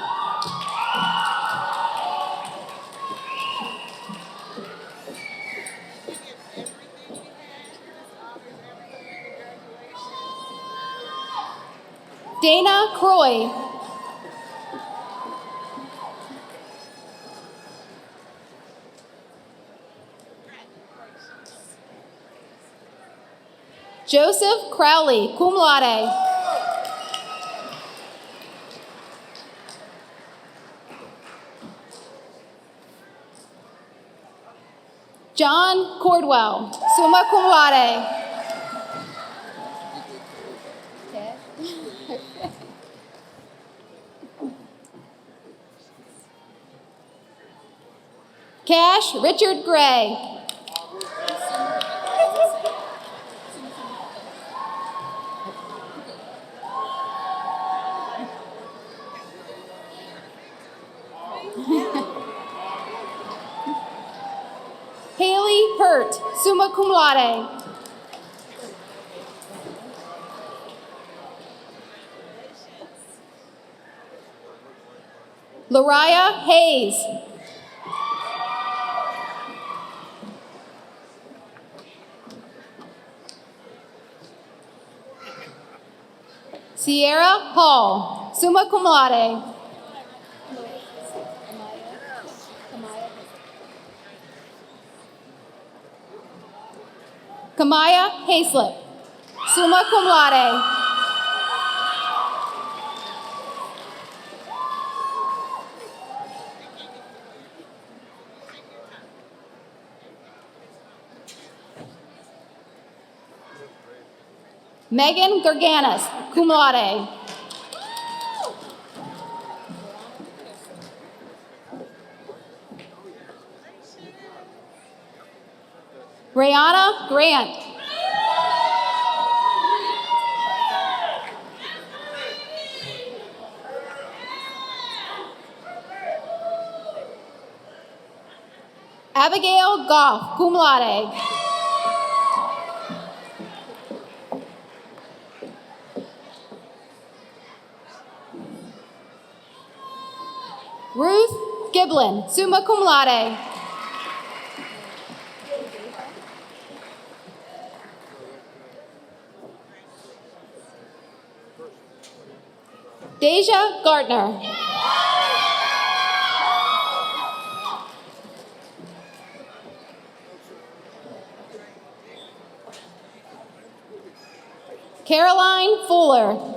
Dana Croy. Joseph Crowley, cum laude. John Cordwell, summa cum laude. Cash Richard Gray. Haley Hurt, summa cum laude. Lariah Hayes. Sierra Hall, summa cum laude. Kamaya Hayslip, summa cum laude. Megan Garganis, cum laude. Brianna Grant. Abigail Goff, cum laude. Ruth Giblin, summa cum laude. Deja Gardner. Caroline Fuller.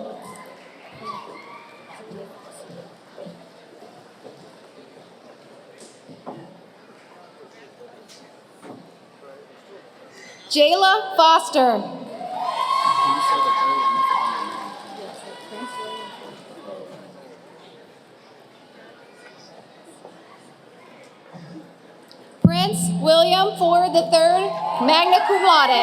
Jayla Foster. Prince William Ford III, magna cum laude.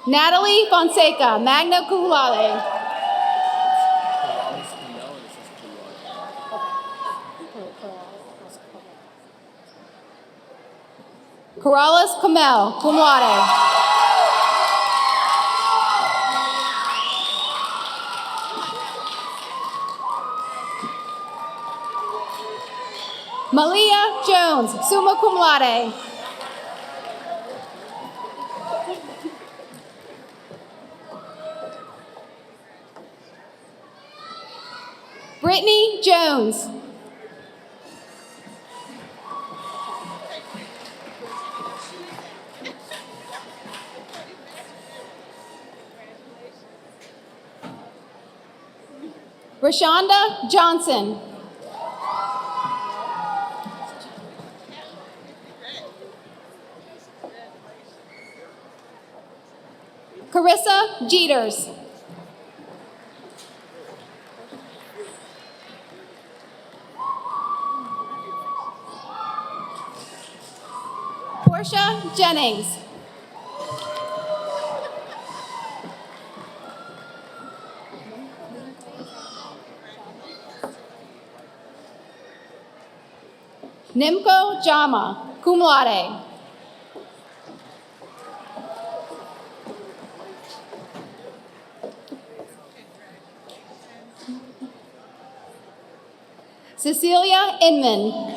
Natalie Fonseca, magna cum laude. Corrales Kamel, cum laude. Malia Jones, summa cum laude. Brittany Jones. Rashonda Johnson. Carissa Jeters. Portia Jennings. Nimko Jama, cum laude. Cecilia Inman.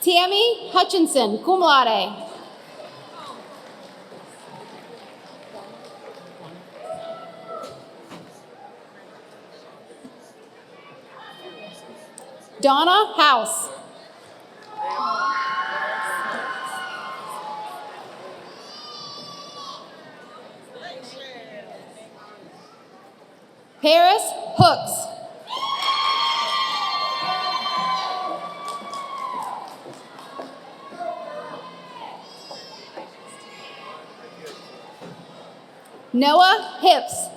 Tammy Hutchinson, cum laude. Donna House. Paris Hooks. Noah Hips.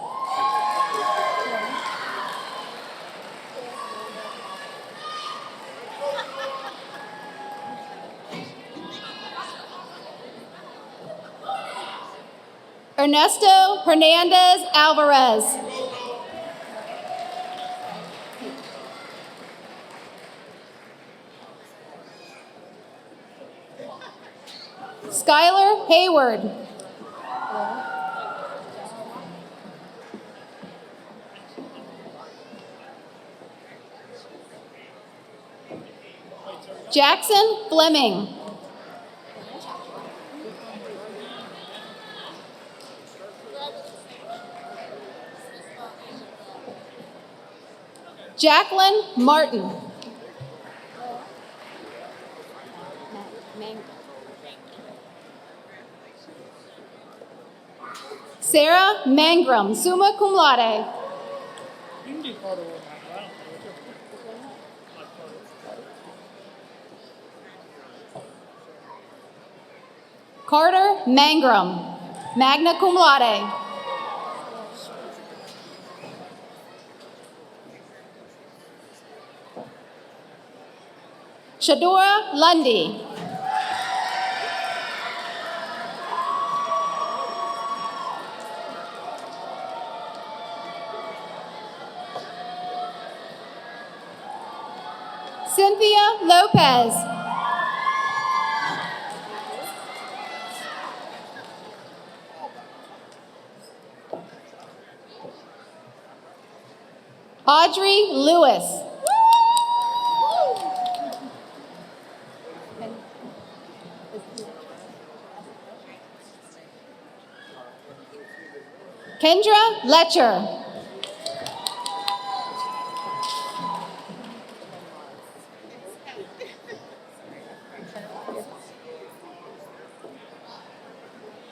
Ernesto Hernandez Alvarez. Skylar Hayward. Jackson Fleming. Jacqueline Martin. Sarah Mangrum, summa cum laude. Carter Mangrum, magna cum laude. Shadora Lundy. Cynthia Lopez. Audrey Lewis. Kendra Letcher.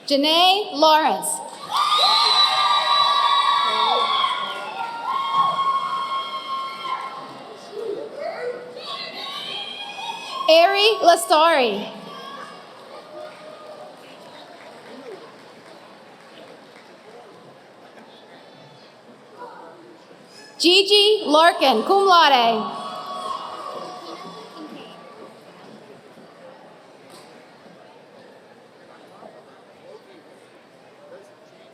Janae Lawrence. Ari Lastari. Gigi Larkin, cum laude.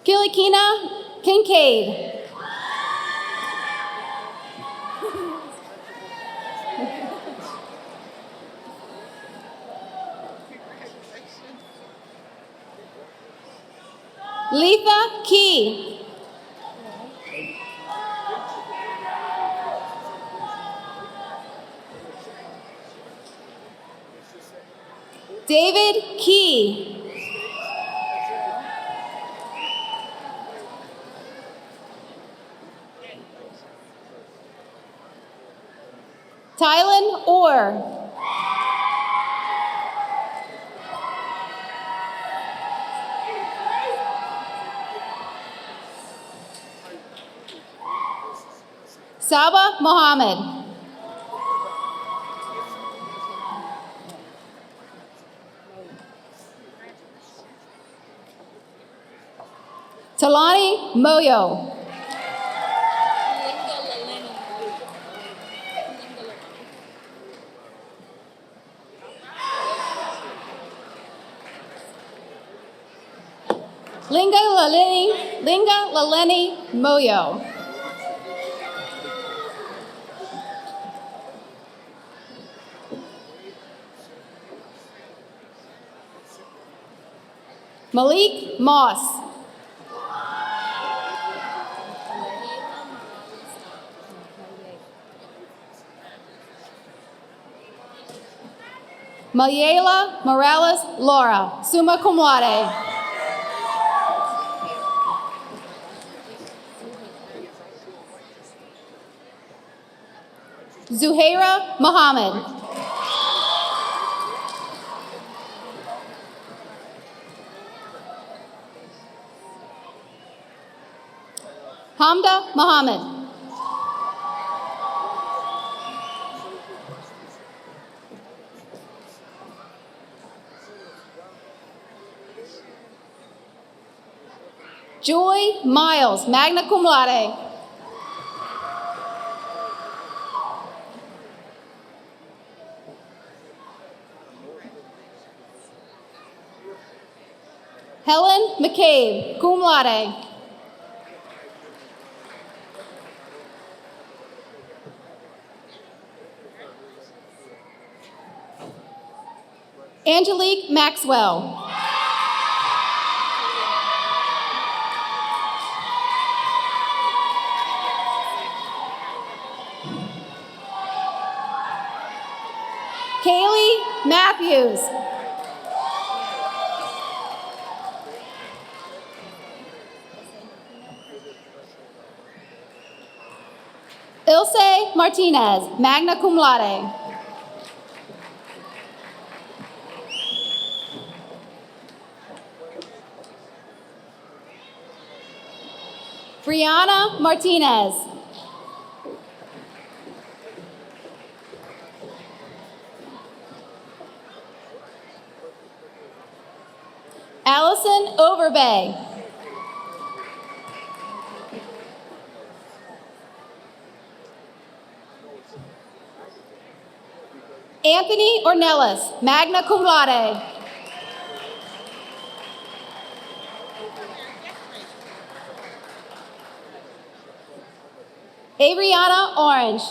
Kilikina Kincaid. Letha Key. David Key. Tylen Orr. Saba Mohammed. Talani Moyo. Linga Laleni Moyo. Malik Moss. Mayela Morales Laura, summa cum laude. Zuhaira Muhammad. Hamda Muhammad. Joy Miles, magna cum laude. Helen McCabe, cum laude. Angelique Maxwell. Kaylee Matthews. Ilse Martinez, magna cum laude. Brianna Martinez. Allison Overbay. Anthony Ornelas, magna cum laude. Adriana Orange.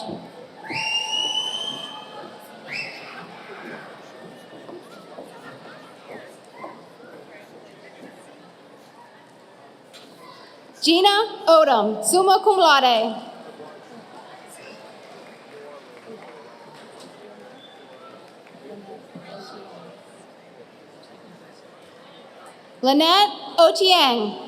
Gina Odom, summa cum laude. Lynette Ochieng.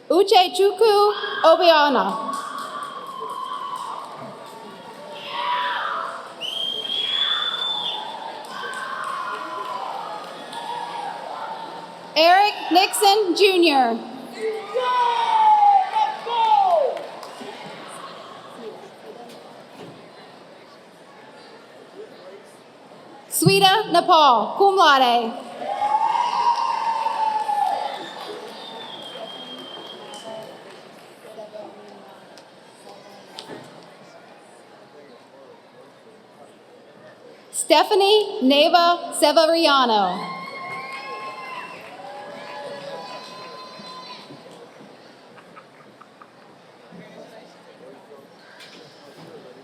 Uche Chukwu Obiona. Eric Nixon Jr. Sweta Nepal, cum laude. Stephanie Neva Severiano.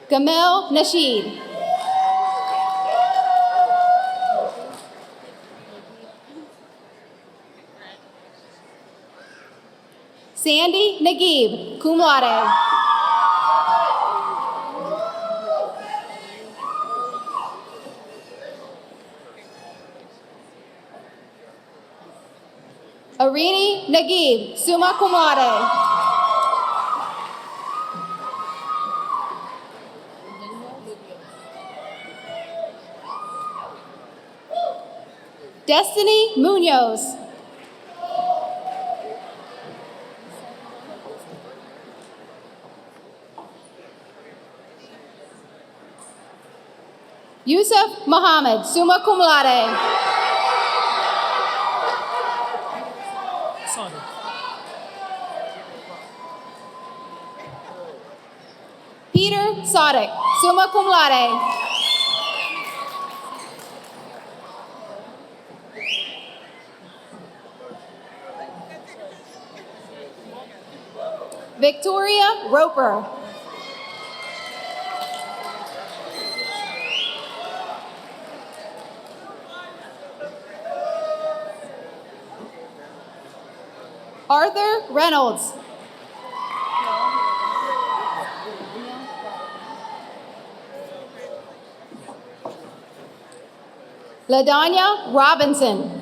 Gamel Nasheed. Sandy Naguib, cum laude. Arini Naguib, summa cum laude. Destiny Munoz. Yusuf Muhammad, summa cum laude. Peter Sadiq, summa cum laude. Victoria Roper. Arthur Reynolds. LaDanya Robinson.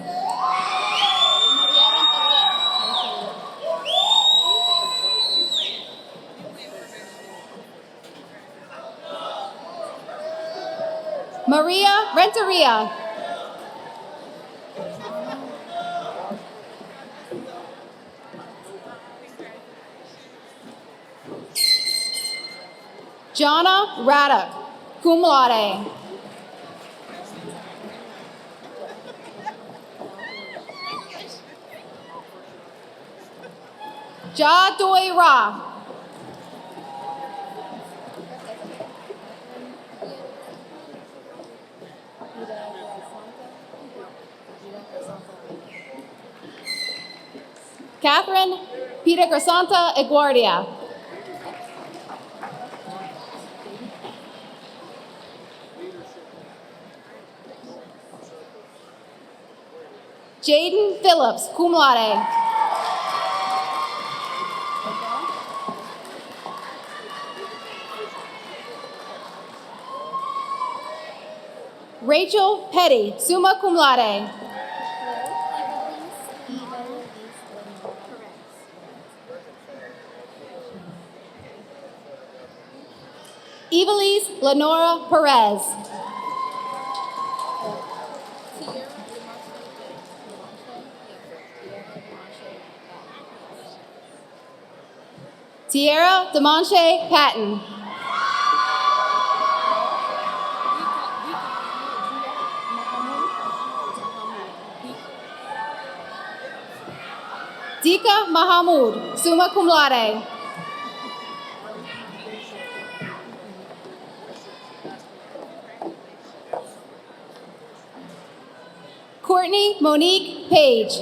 Maria Renteria. Jonna Raddock, cum laude. Ja Doi Ra. Catherine Pita Crescenta Eguardia. Jaden Phillips, cum laude. Rachel Petty, summa cum laude. Evilise Lenora Perez. Tierra Demonche Patton. Dika Mahamud, summa cum laude. Courtney Monique Page.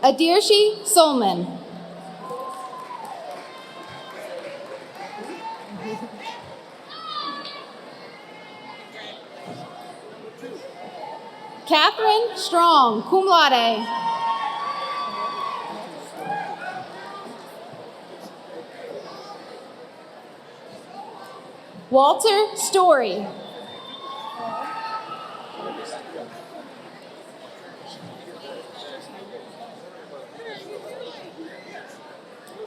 Adirshi Solman. Catherine Strong, cum laude. Walter Story.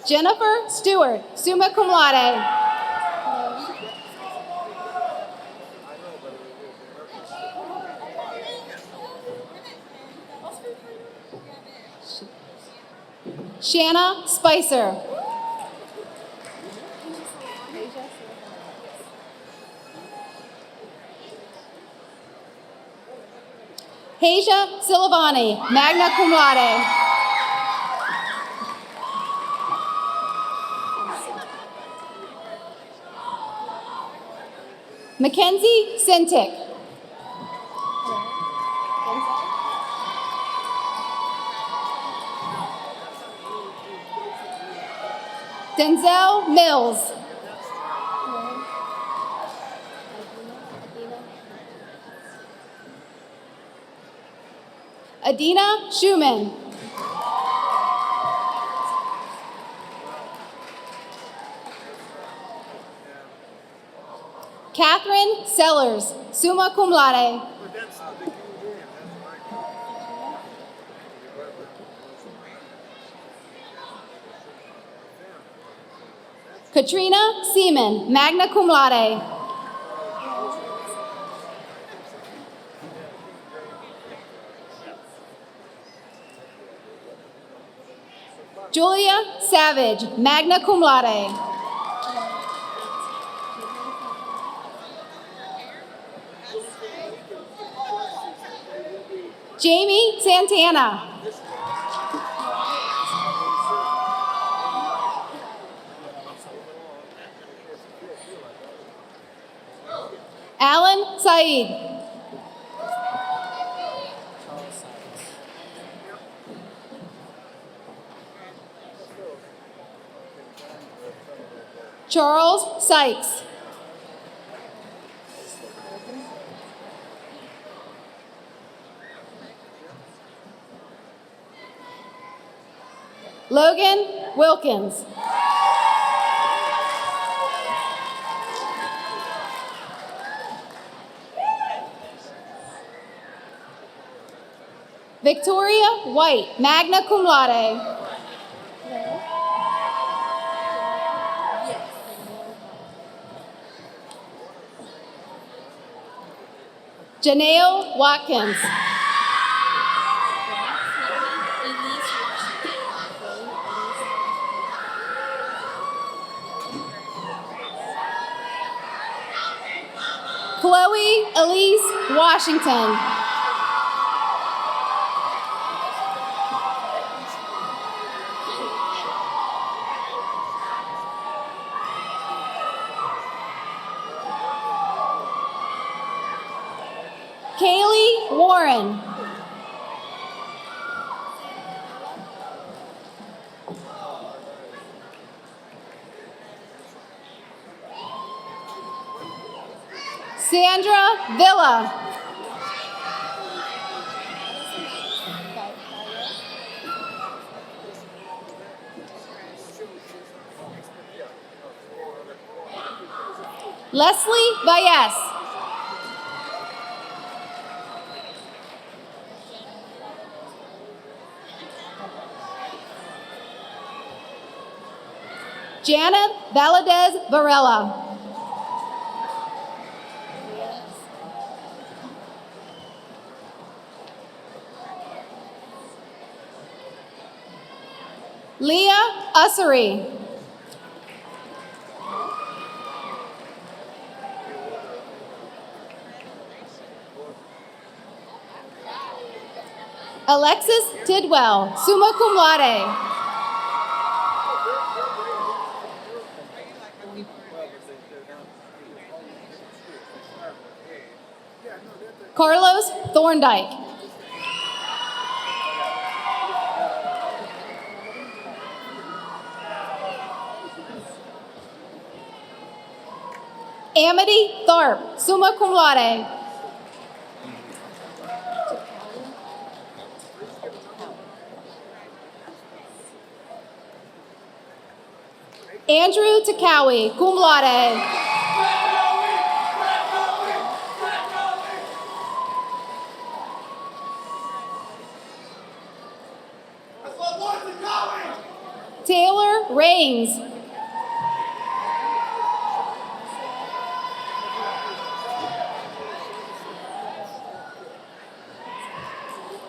Jennifer Stewart, summa cum laude. Shanna Spicer. Hasia Silvani, magna cum laude. Mackenzie Sintic. Denzel Mills. Adina Schumann. Catherine Sellers, summa cum laude. Katrina Seaman, magna cum laude. Julia Savage, magna cum laude. Jamie Santana. Alan Saeed. Charles Sykes. Logan Wilkins. Victoria White, magna cum laude. Janelle Watkins. Chloe Elise Washington. Kaylee Warren. Sandra Villa. Leslie Valles. Janet Valadez Varela. Leah Ussery. Alexis Tidwell, summa cum laude. Carlos Thorndike. Amity Tharp, summa cum laude. Andrew Takawi, cum laude. Taylor Raines.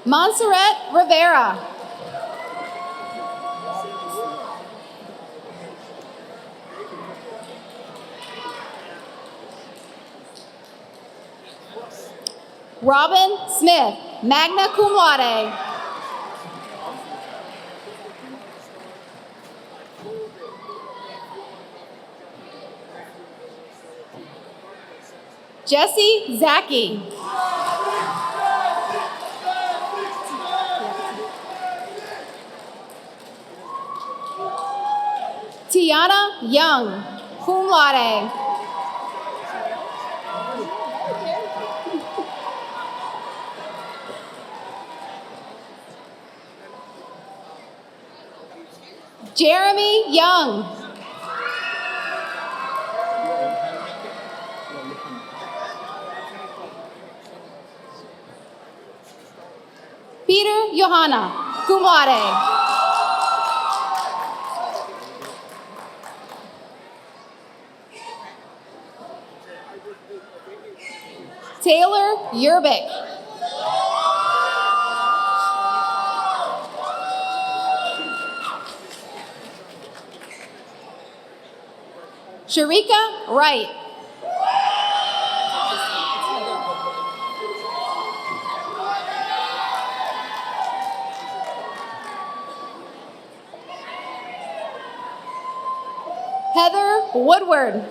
Montserrat Rivera. Robin Smith, magna cum laude. Jesse Zaki. Tiana Young, cum laude. Jeremy Young. Peter Johanna, cum laude. Taylor Yerbick. Sharika Wright. Heather Woodward.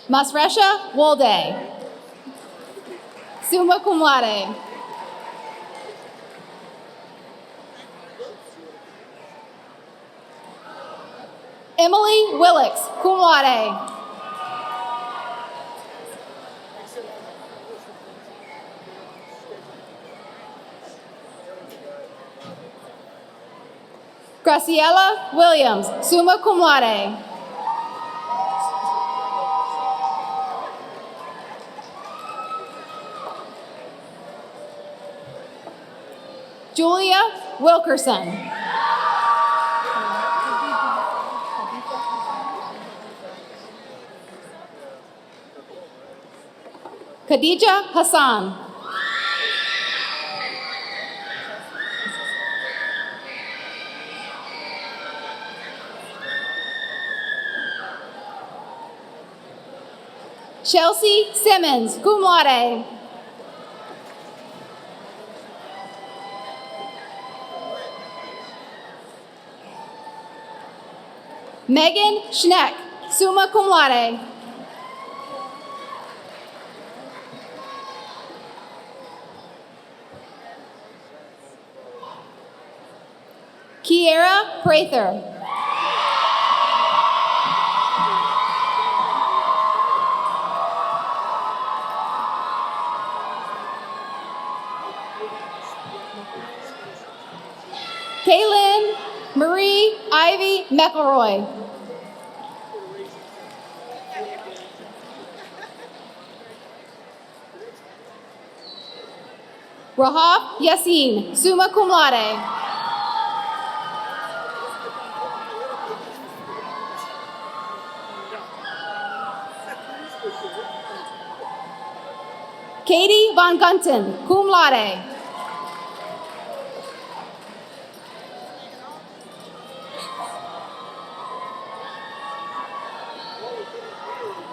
Masresha Wolde. Summa cum laude. Emily Willix, cum laude. Graciela Williams, summa cum laude. Julia Wilkerson. Khadija Hassan. Chelsea Simmons, cum laude. Megan Schneck, summa cum laude. Kiera Prather. Kaylin Marie Ivy McElroy. Rahaf Yassin, summa cum laude. Katie Von Gunten, cum laude.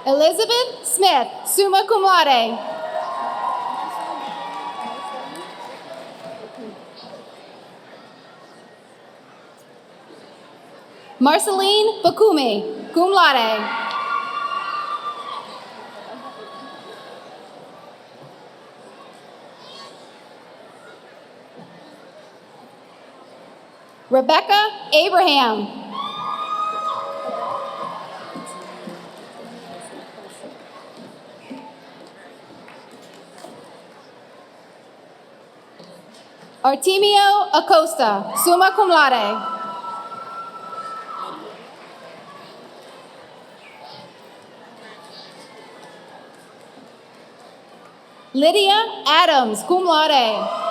Elizabeth Smith, summa cum laude. Marceline Bakumi, cum laude. Rebecca Abraham. Artemio Acosta, summa cum laude. Lydia Adams, cum laude.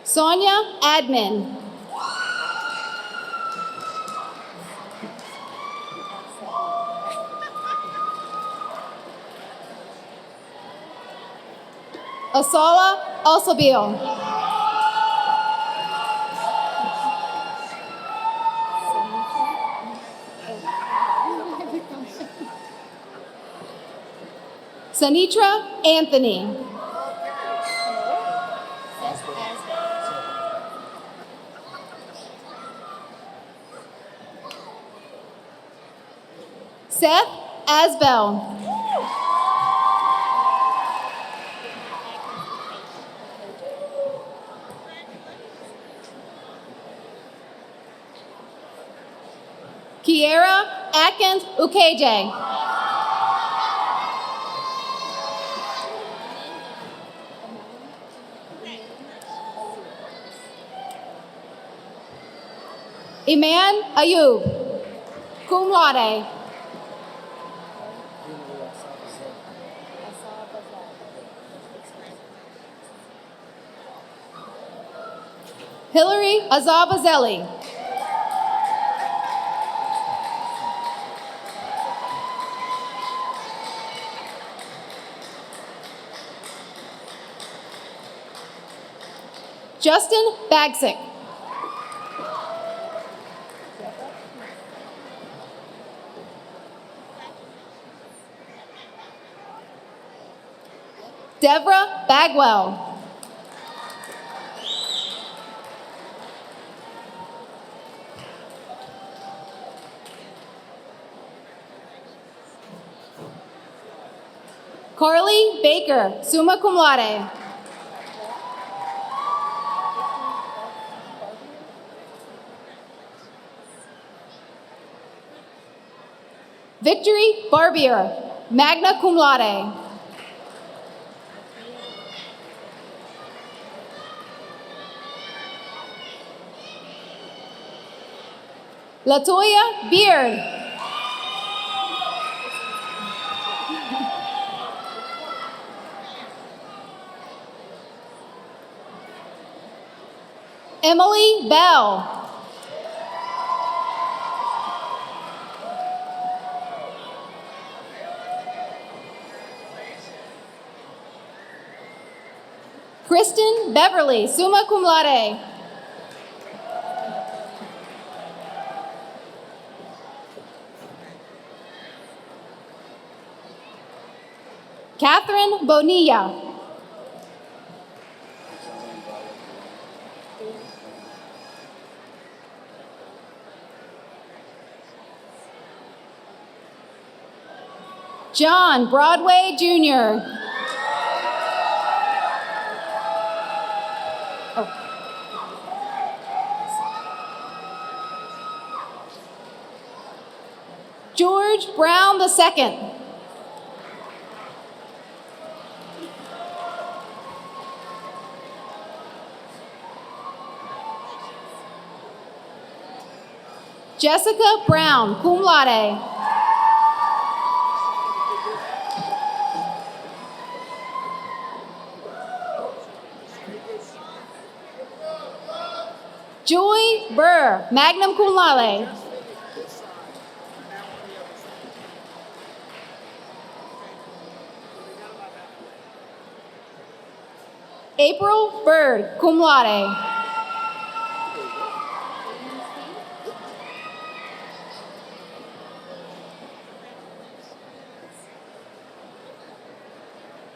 Sonia Admin. Asala Alsabil. Sanitra Anthony. Seth Asbell. Kiera Atkins Ukeje. Iman Ayub, cum laude. Hillary Azabazelli. Justin Bagsick. Deborah Bagwell. Carly Baker, summa cum laude. Victory Barbier, magna cum laude. Latoya Beard. Emily Bell. Kristen Beverly, summa cum laude. Catherine Bonilla. John Broadway, Jr. George Brown II. Jessica Brown, cum laude. Joy Burr, magna cum laude. April Bird, cum laude.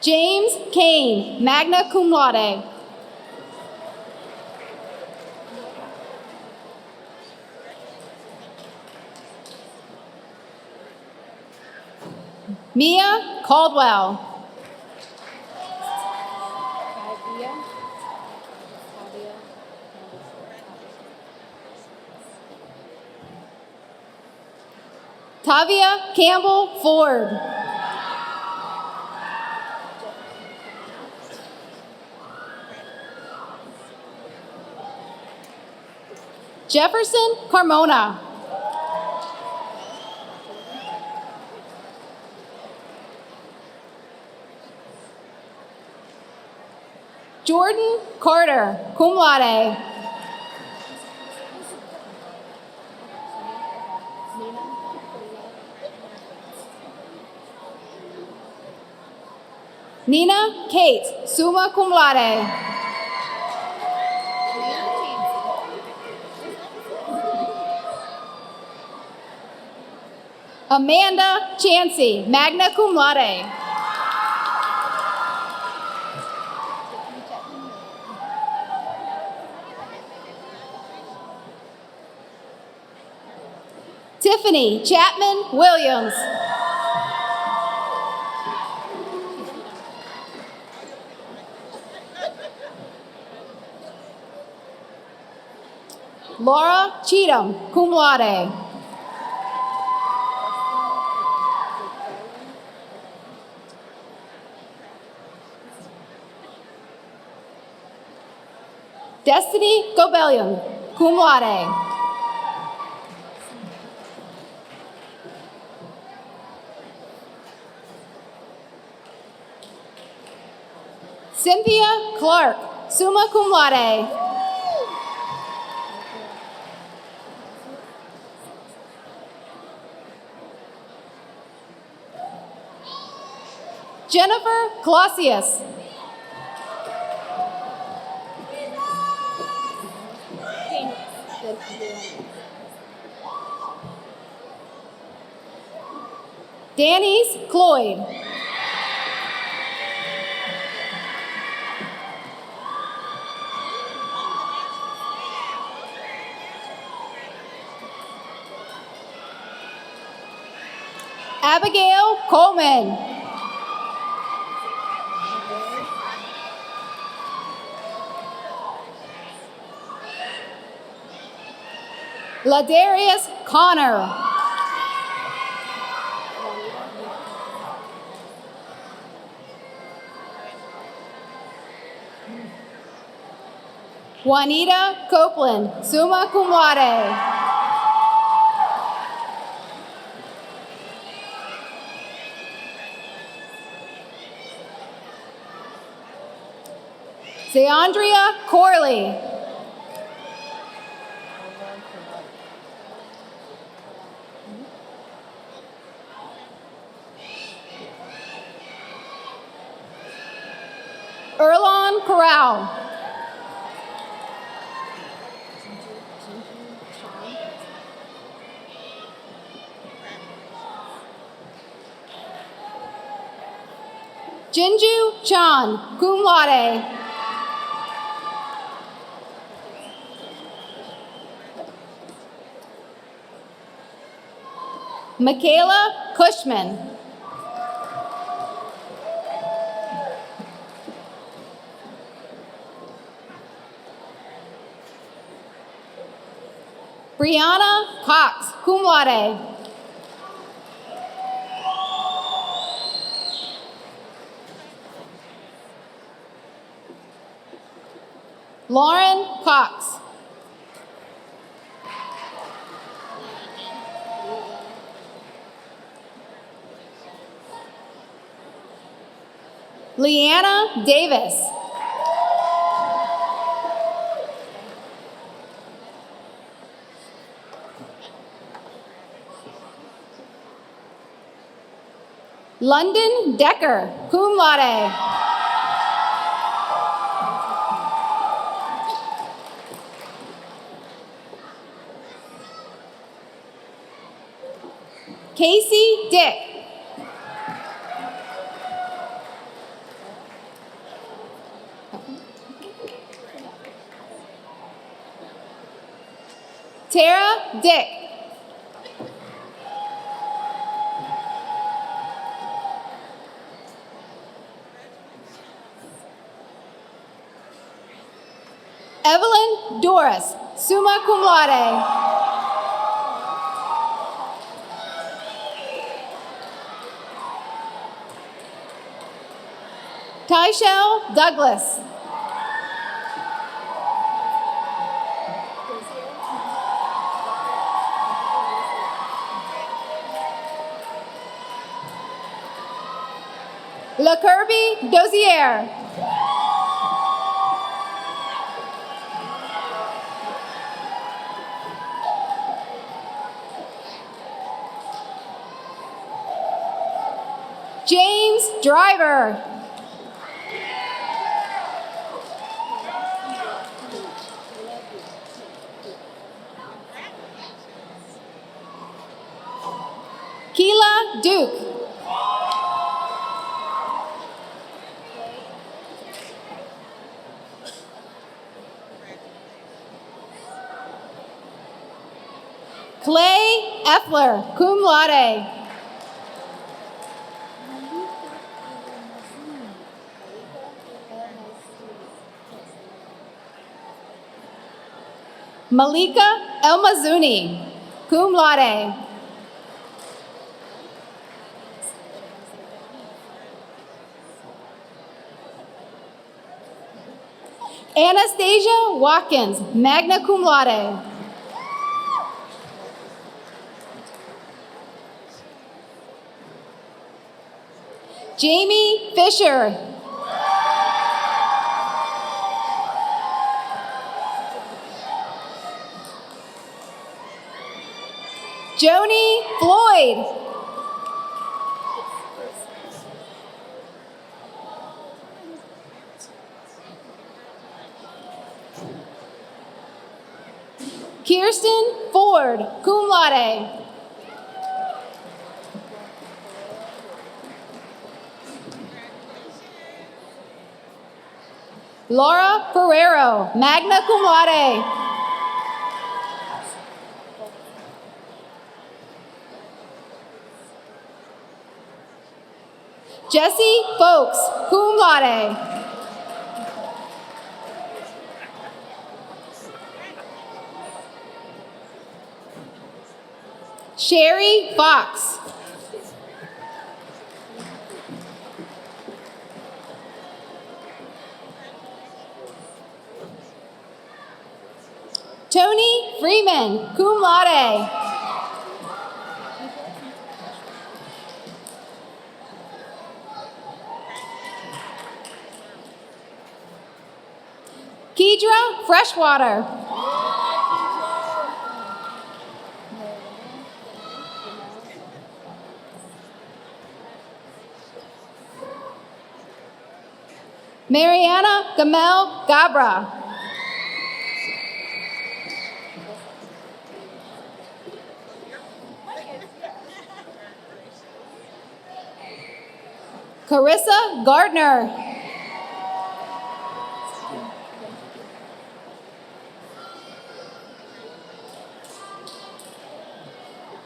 James Kane, magna cum laude. Mia Caldwell. Tavia Campbell Ford. Jefferson Carmona. Jordan Carter, cum laude. Nina Kate, summa cum laude. Amanda Chansey, magna cum laude. Tiffany Chapman Williams. Laura Cheatham, cum laude. Destiny Gobellion, cum laude. Cynthia Clark, summa cum laude. Jennifer Clausius. Danny's Cloyd. Abigail Coleman. Ladarius Connor. Juanita Copeland, summa cum laude. Zeandria Corley. Erlon Corral. Jinju Chan, cum laude. Michaela Cushman. Brianna Cox, cum laude. Lauren Cox. Leanna Davis. London Decker, cum laude. Casey Dick. Tara Dick. Evelyn Doris, summa cum laude. Tyshell Douglas. LaKirby Dozier. James Driver. Keela Duke. Clay Effler, cum laude. Malika Elmazuni, cum laude. Anastasia Watkins, magna cum laude. Jamie Fisher. Joni Floyd. Kirsten Ford, cum laude. Laura Ferrero, magna cum laude. Jesse Folks, cum laude. Sherry Fox. Tony Freeman, cum laude. Kedra Freshwater. Mariana Gamel Gabra. Carissa Gardner.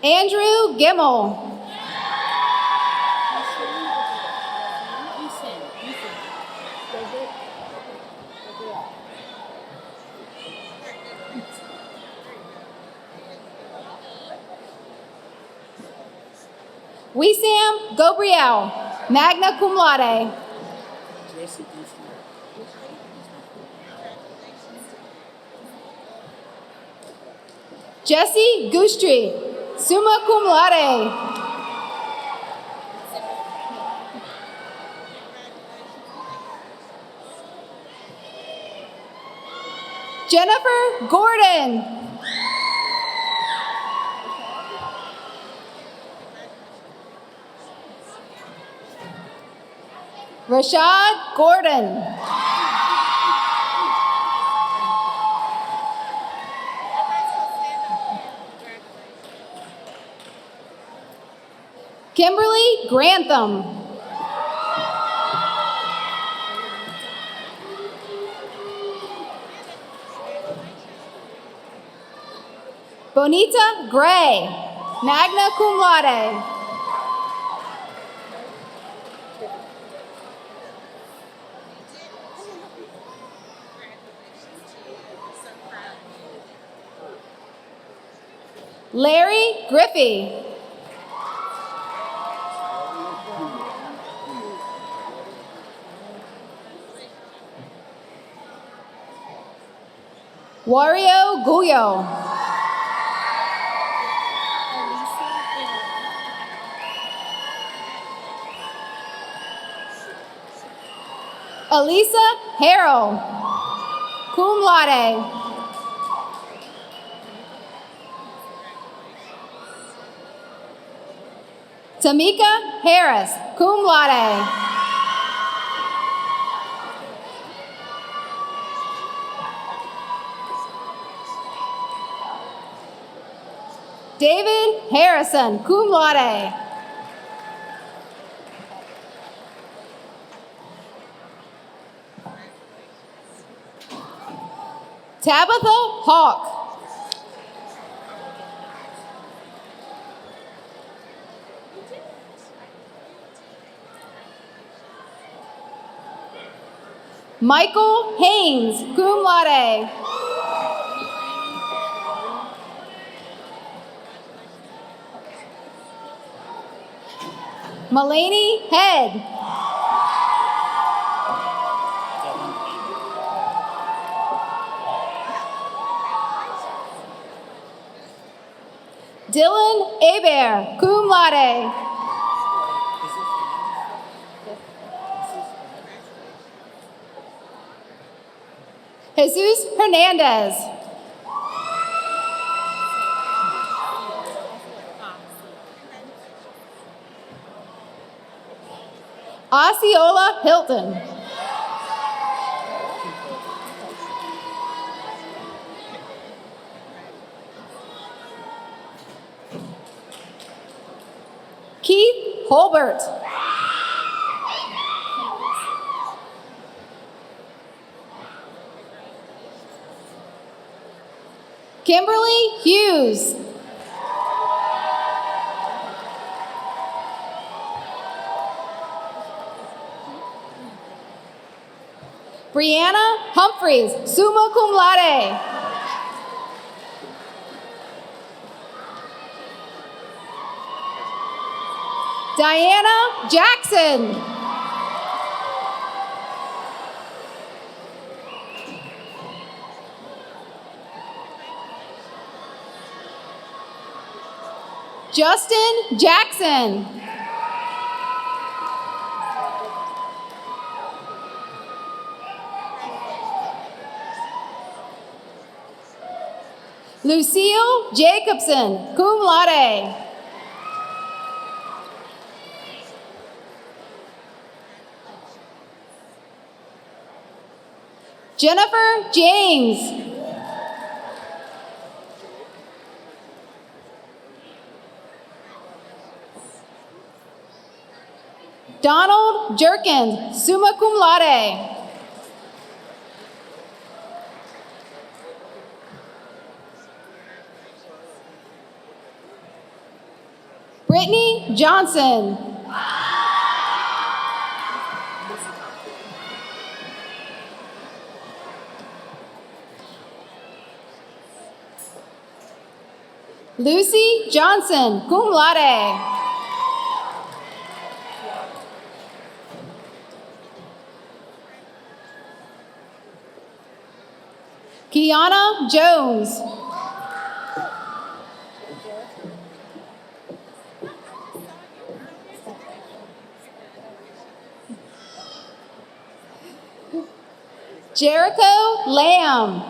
Andrew Gimmel. Wissam Gobriel, magna cum laude. Jesse Gustri, summa cum laude. Jennifer Gordon. Rashad Gordon. Kimberly Grantham. Bonita Gray, magna cum laude. Larry Griffey. Wario Guyo. Elisa Harrell, cum laude. Tamika Harris, cum laude. David Harrison, cum laude. Tabitha Hawk. Michael Haynes, cum laude. Mulaney Head. Dylan Hebert, cum laude. Jesus Hernandez. Osceola Hilton. Holbert. Kimberly Hughes. Brianna Humphreys, summa cum laude. Diana Jackson. Justin Jackson. Lucille Jacobson, cum laude. Jennifer James. Donald Jerkins, summa cum laude. Brittany Johnson. Lucy Johnson, cum laude. Kiana Jones. Jericho Lamb.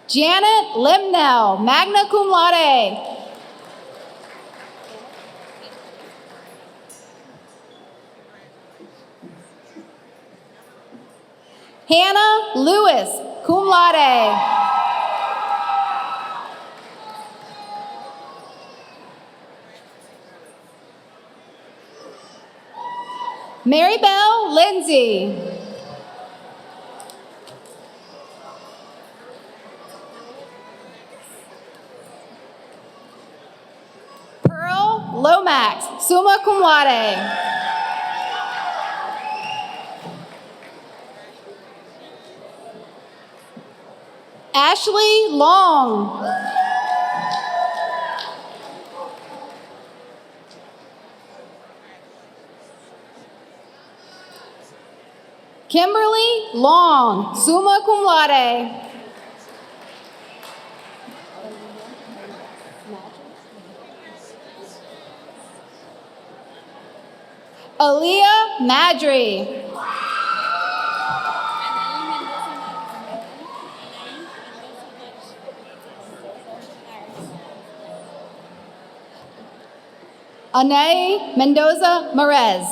Janet Limnell, magna cum laude. Hannah Lewis, cum laude. Marybelle Lindsay. Pearl Lomax, summa cum laude. Ashley Long. Kimberly Long, summa cum laude. Aaliyah Madry. Anae Mendoza Merez.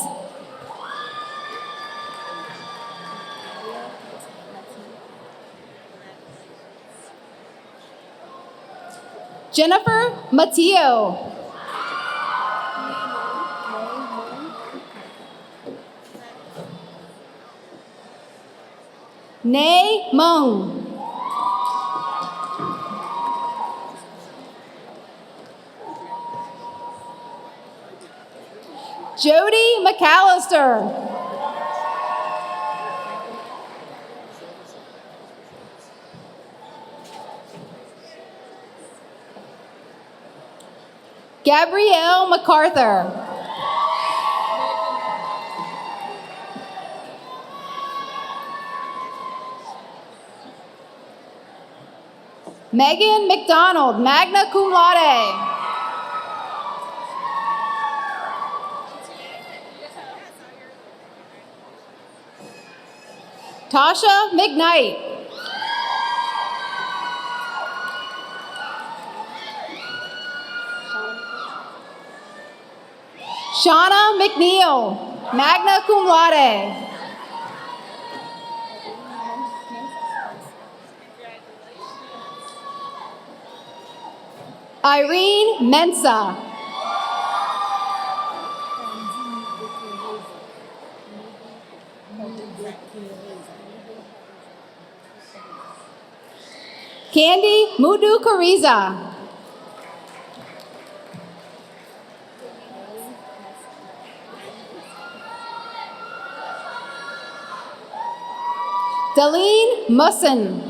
Jennifer Matteo. Nay Mung. Jody McAllister. Gabrielle MacArthur. Megan McDonald, magna cum laude. Tasha McKnight. Shauna McNeil, magna cum laude. Irene Mensa. Candy Mudukariza. Daleen Musson.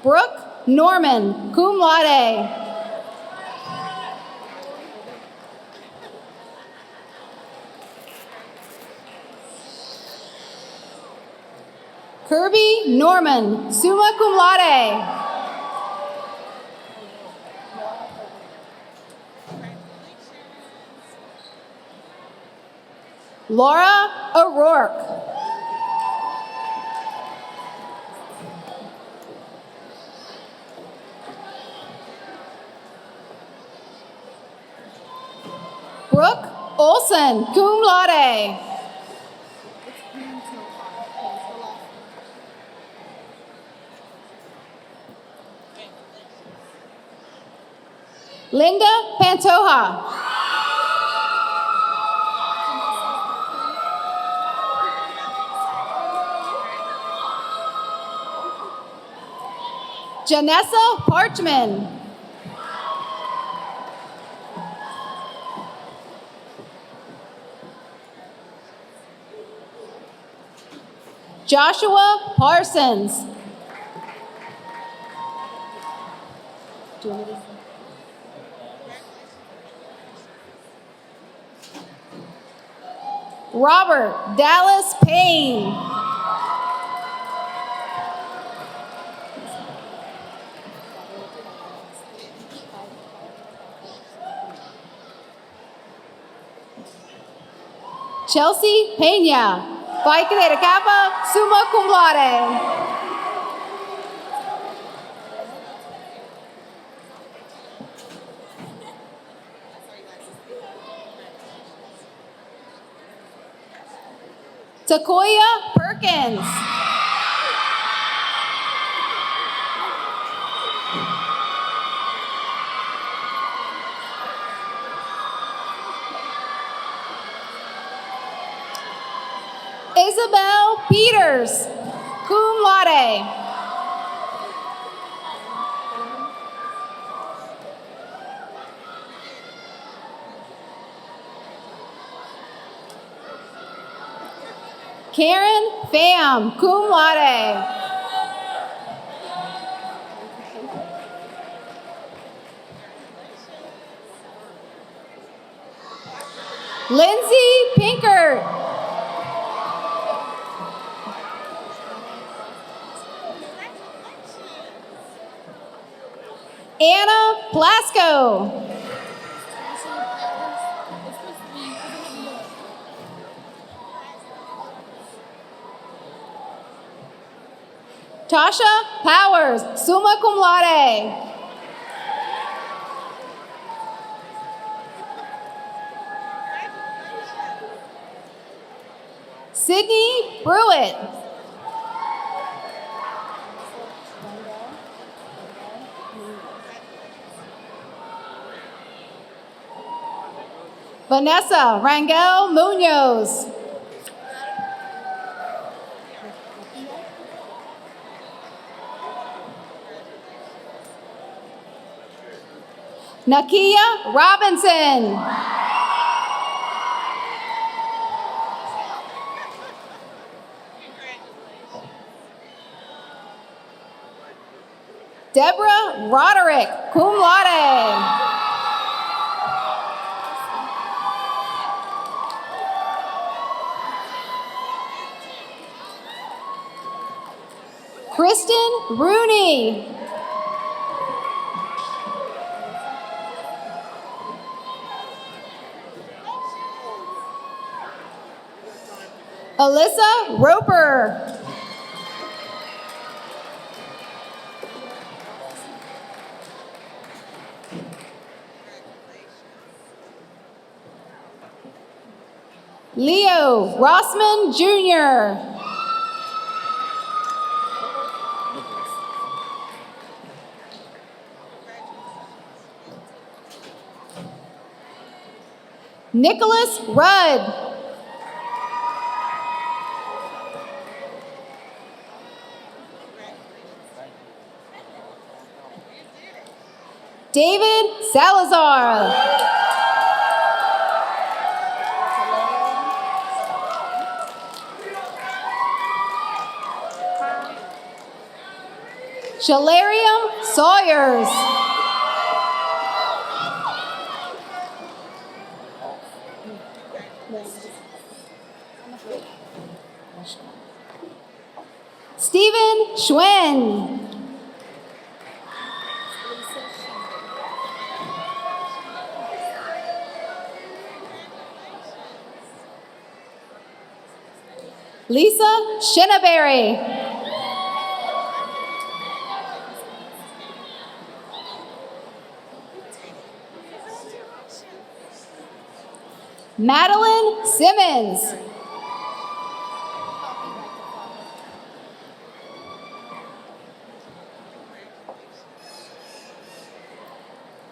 Brooke Norman, cum laude. Kirby Norman, summa cum laude. Laura O'Rourke. Brooke Olson, cum laude. Linda Pantoja. Janessa Parchman. Joshua Parsons. Robert Dallas Payne. Chelsea Pena, Phi Theta Kappa, summa cum laude. Takoya Perkins. Isabel Peters, cum laude. Karen Pham, cum laude. Lindsay Pinkert. Anna Plasko. Tasha Powers, summa cum laude. Sydney Pruitt. Vanessa Rangel Munoz. Nakia Robinson. Deborah Roderick, cum laude. Kristen Rooney. Alyssa Roper. Leo Rossman Jr. Nicholas Rudd. David Salazar. Shalarium Sawyers. Stephen Schwen. Lisa Shinnaberry. Madeline Simmons.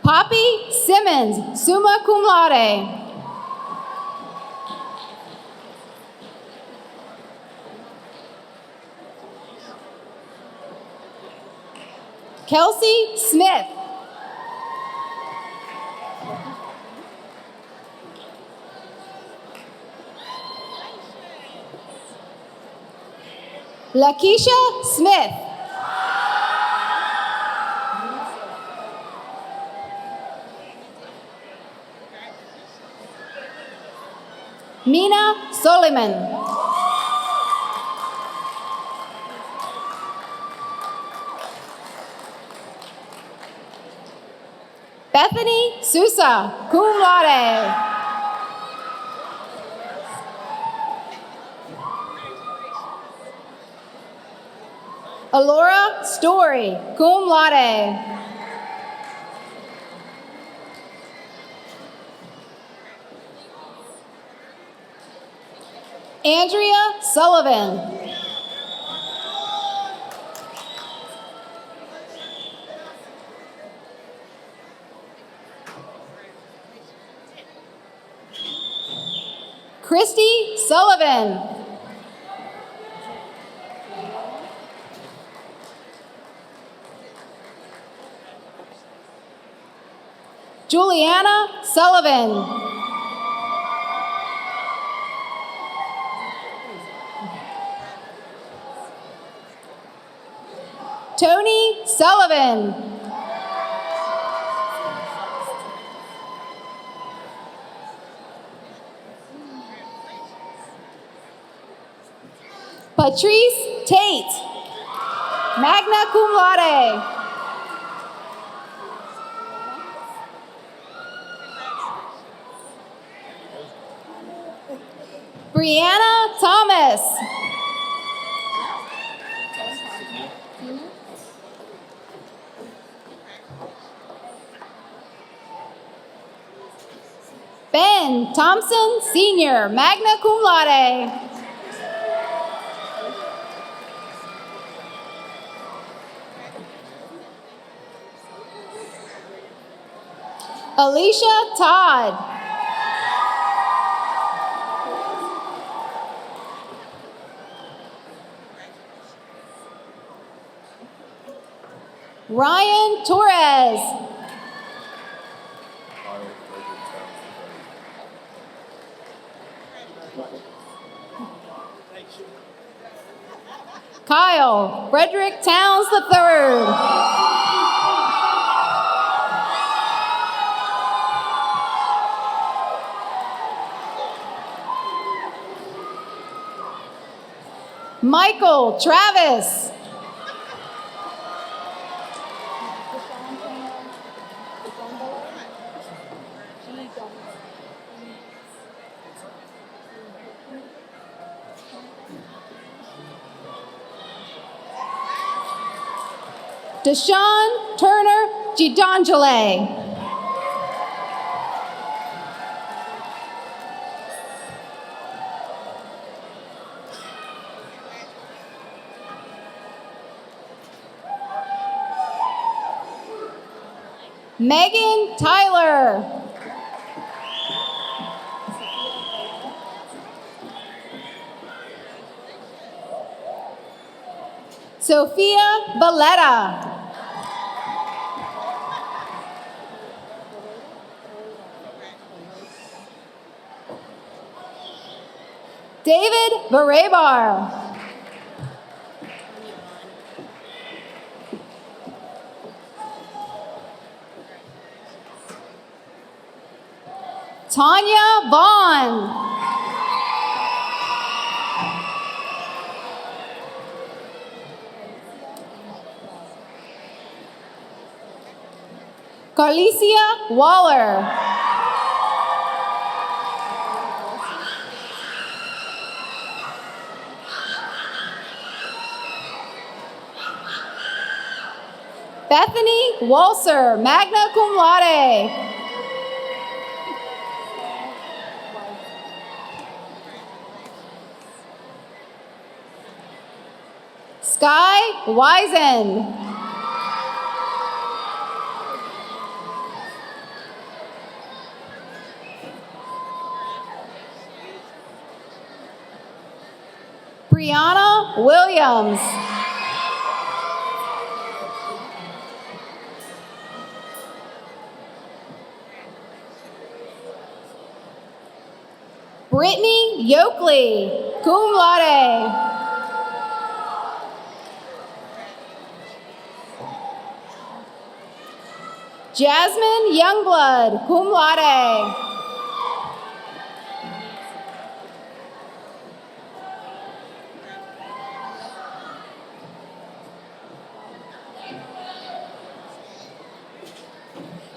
Poppy Simmons, summa cum laude. Kelsey Smith. Lakeisha Smith. Mina Soliman. Bethany Sousa, cum laude. Alora Story, cum laude. Andrea Sullivan. Christy Sullivan. Juliana Sullivan. Tony Sullivan. Patrice Tate, magna cum laude. Brianna Thomas. Ben Thompson Sr., magna cum laude. Alicia Todd. Ryan Torres. Kyle Frederick Towns III. Michael Travis. Deshaun Turner Gidangele. Megan Tyler. Sophia Valletta. David Barebar. Tanya Vaughn. Carlicia Waller. Bethany Walser, magna cum laude. Sky Wisen. Brianna Williams. Brittany Yoakley, cum laude. Jasmine Youngblood, cum laude.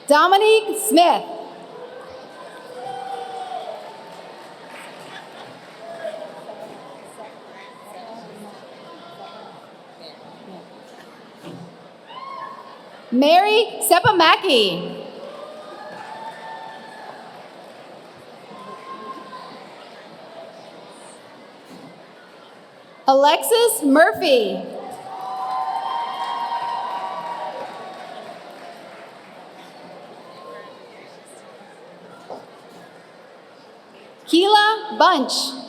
Dominique Smith. Mary Sepamaki. Alexis Murphy. Keela Bunch.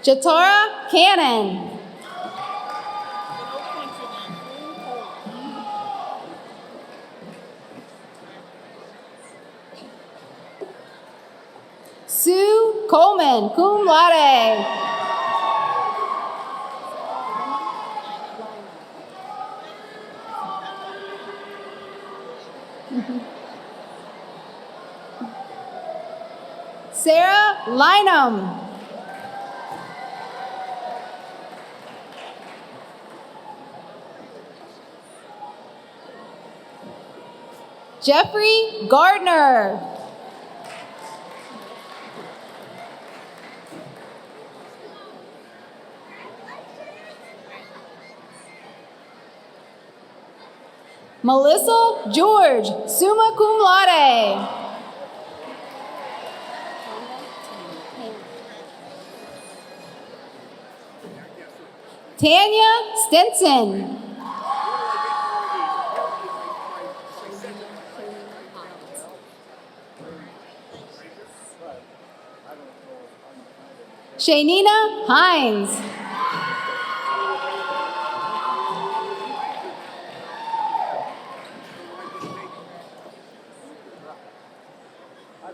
Jatara Cannon. Sue Coleman, cum laude. Sarah Lynham. Jeffrey Gardner. Melissa George, summa cum laude. Tanya Stinson. Shanina Hines.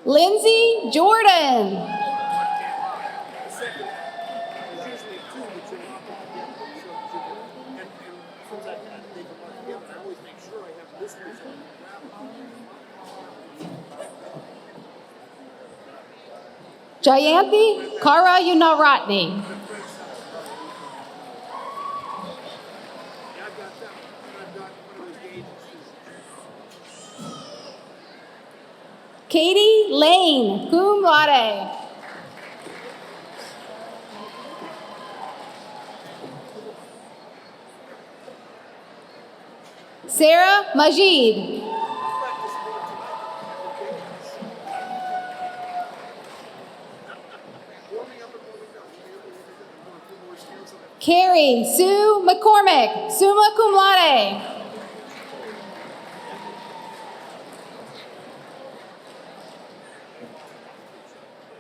Lindsay Jordan. Jayanthi Karayanaratne. Katie Lane, cum laude. Sarah Majid. Carrie Sue McCormick, summa cum laude.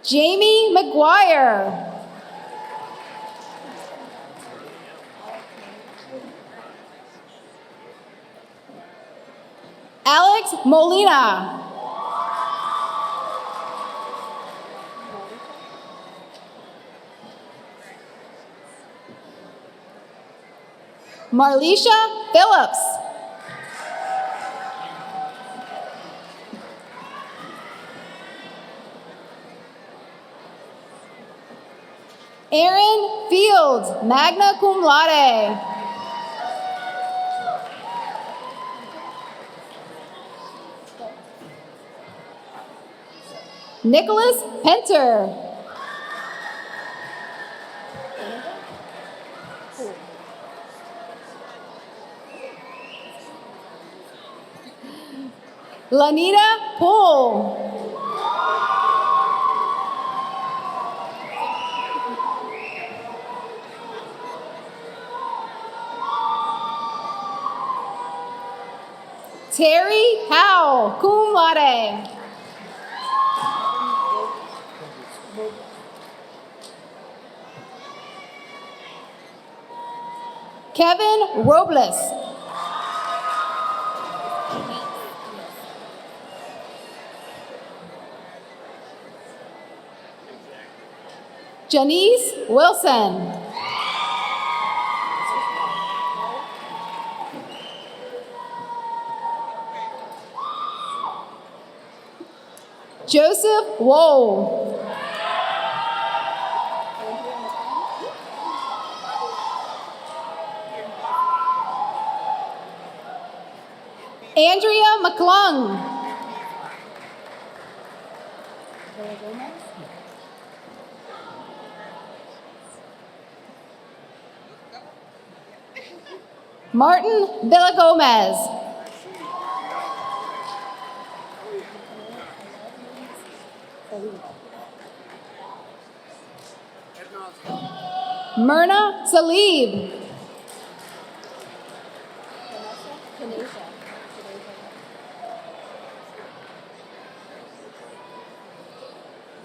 Jamie McGuire. Alex Molina. Marlisha Phillips. Aaron Fields, magna cum laude. Nicholas Penter. Lanita Poole. Terry Howe, cum laude. Kevin Robles. Janice Wilson. Joseph Woe. Andrea McClung. Martin Villagomez. Myrna Salib.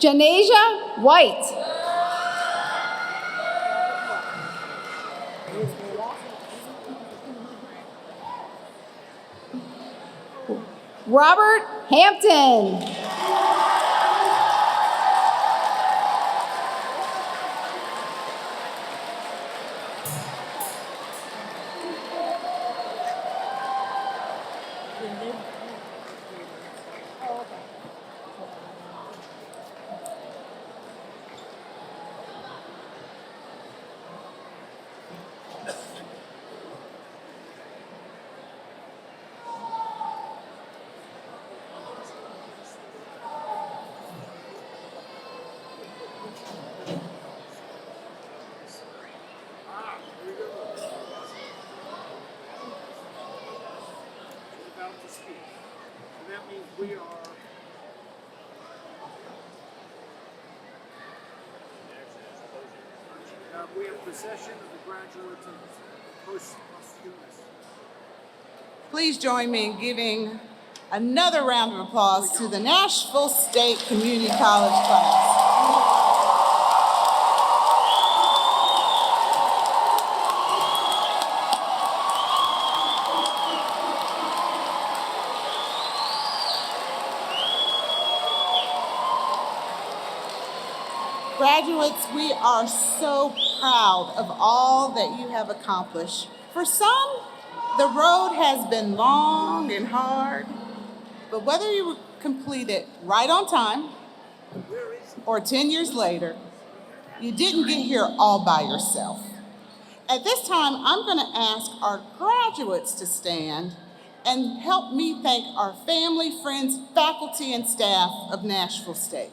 Janasia White. Robert Hampton. We have possession of the graduates and posthumous. Please join me in giving another round of applause to the Nashville State Community College class. Graduates, we are so proud of all that you have accomplished. For some, the road has been long and hard, but whether you complete it right on time or 10 years later, you didn't get here all by yourself. At this time, I'm going to ask our graduates to stand and help me thank our family, friends, faculty, and staff of Nashville State.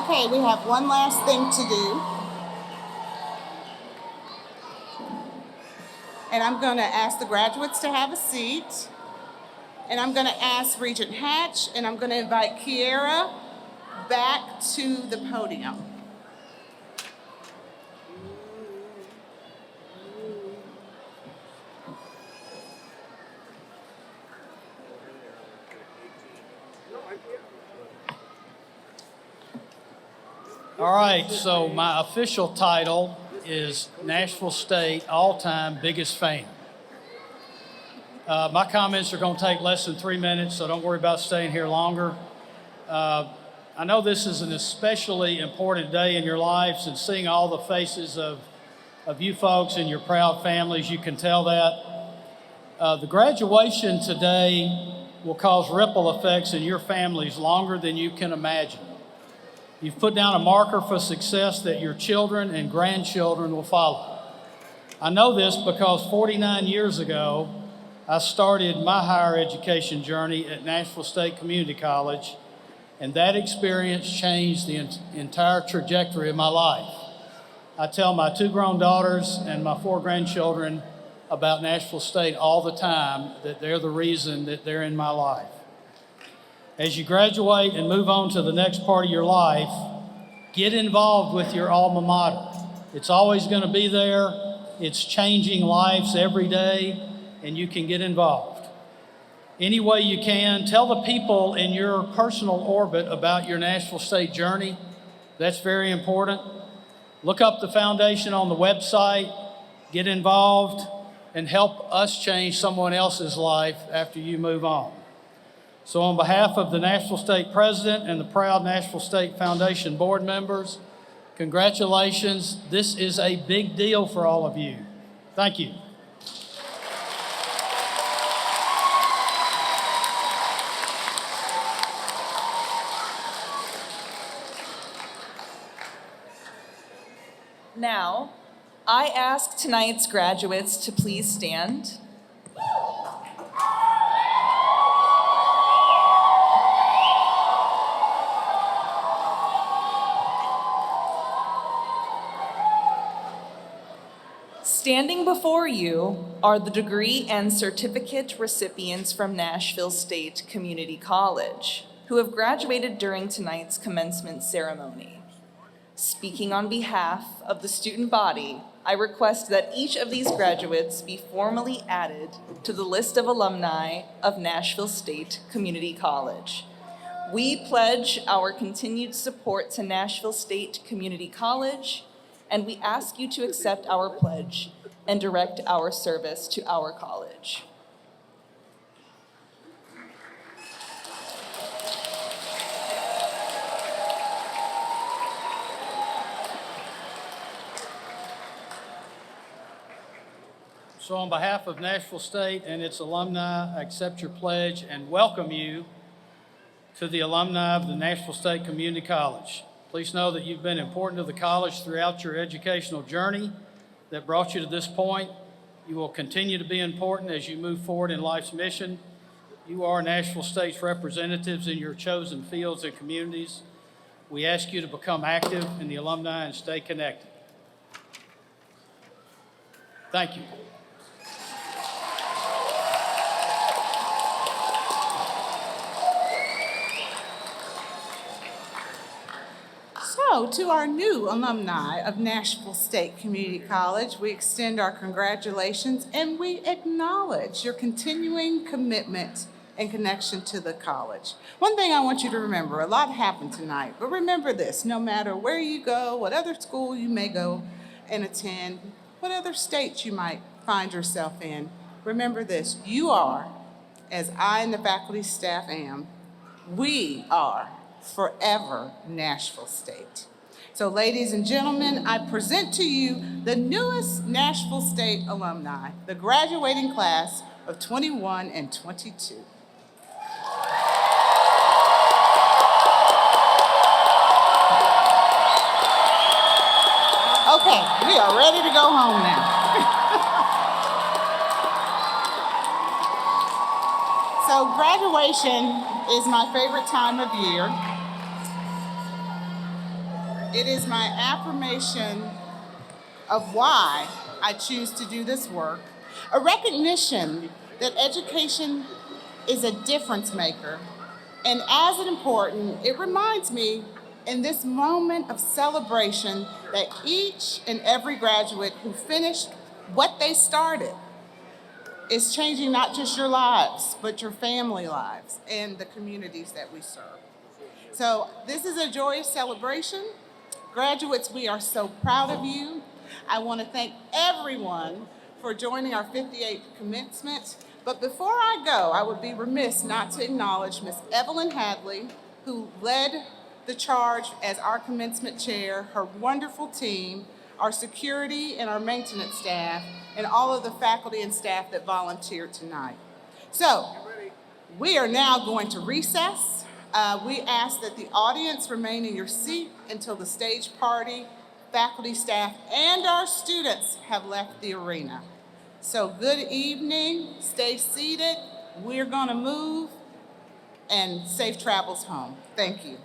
Okay, we have one last thing to do. And I'm going to ask the graduates to have a seat. And I'm going to ask Regent Hatch, and I'm going to invite Kiera back to the podium. All right, so my official title is Nashville State All-Time Biggest Fan. My comments are going to take less than 3 minutes, so don't worry about staying here longer. I know this is an especially important day in your lives, and seeing all the faces of you folks and your proud families, you can tell that. The graduation today will cause ripple effects in your families longer than you can imagine. You've put down a marker for success that your children and grandchildren will follow. I know this because 49 years ago, I started my higher education journey at Nashville State Community College, and that experience changed the entire trajectory of my life. I tell my 2 grown daughters and my 4 grandchildren about Nashville State all the time, that they're the reason that they're in my life. As you graduate and move on to the next part of your life, get involved with your alma mater. It's always going to be there. It's changing lives every day, and you can get involved. Any way you can, tell the people in your personal orbit about your Nashville State journey. That's very important. Look up the foundation on the website, get involved, and help us change someone else's life after you move on. So on behalf of the Nashville State President and the proud Nashville State Foundation board members, congratulations. This is a big deal for all of you. Thank you. Now, I ask tonight's graduates to please stand. Standing before you are the degree and certificate recipients from Nashville State Community College, who have graduated during tonight's commencement ceremony. Speaking on behalf of the student body, I request that each of these graduates be formally added to the list of alumni of Nashville State Community College. We pledge our continued support to Nashville State Community College, and we ask you to accept our pledge and direct our service to our college. So on behalf of Nashville State and its alumni, I accept your pledge and welcome you to the alumni of the Nashville State Community College. Please know that you've been important to the college throughout your educational journey that brought you to this point. You will continue to be important as you move forward in life's mission. You are Nashville State's representatives in your chosen fields and communities. We ask you to become active in the alumni and stay connected. Thank you. So, to our new alumni of Nashville State Community College, we extend our congratulations and we acknowledge your continuing commitment and connection to the college. One thing I want you to remember, a lot happened tonight, but remember this, no matter where you go, what other school you may go and attend, what other state you might find yourself in, remember this, you are, as I and the faculty staff am, we are forever Nashville State. So ladies and gentlemen, I present to you the newest Nashville State alumni, the graduating class of 21 and 22. Okay, we are ready to go home now. So graduation is my favorite time of year. It is my affirmation of why I choose to do this work, a recognition that education is a difference maker. And as important, it reminds me in this moment of celebration that each and every graduate who finished what they started is changing not just your lives, but your family lives and the communities that we serve. So this is a joyous celebration. Graduates, we are so proud of you. I want to thank everyone for joining our 58th commencement. But before I go, I would be remiss not to acknowledge Ms. Evelyn Hadley, who led the charge as our commencement chair, her wonderful team, our security and our maintenance staff, and all of the faculty and staff that volunteered tonight. So, we are now going to recess. We ask that the audience remain in your seat until the stage party, faculty, staff, and our students have left the arena. So good evening, stay seated. We're gonna move, and safe travels home. Thank you.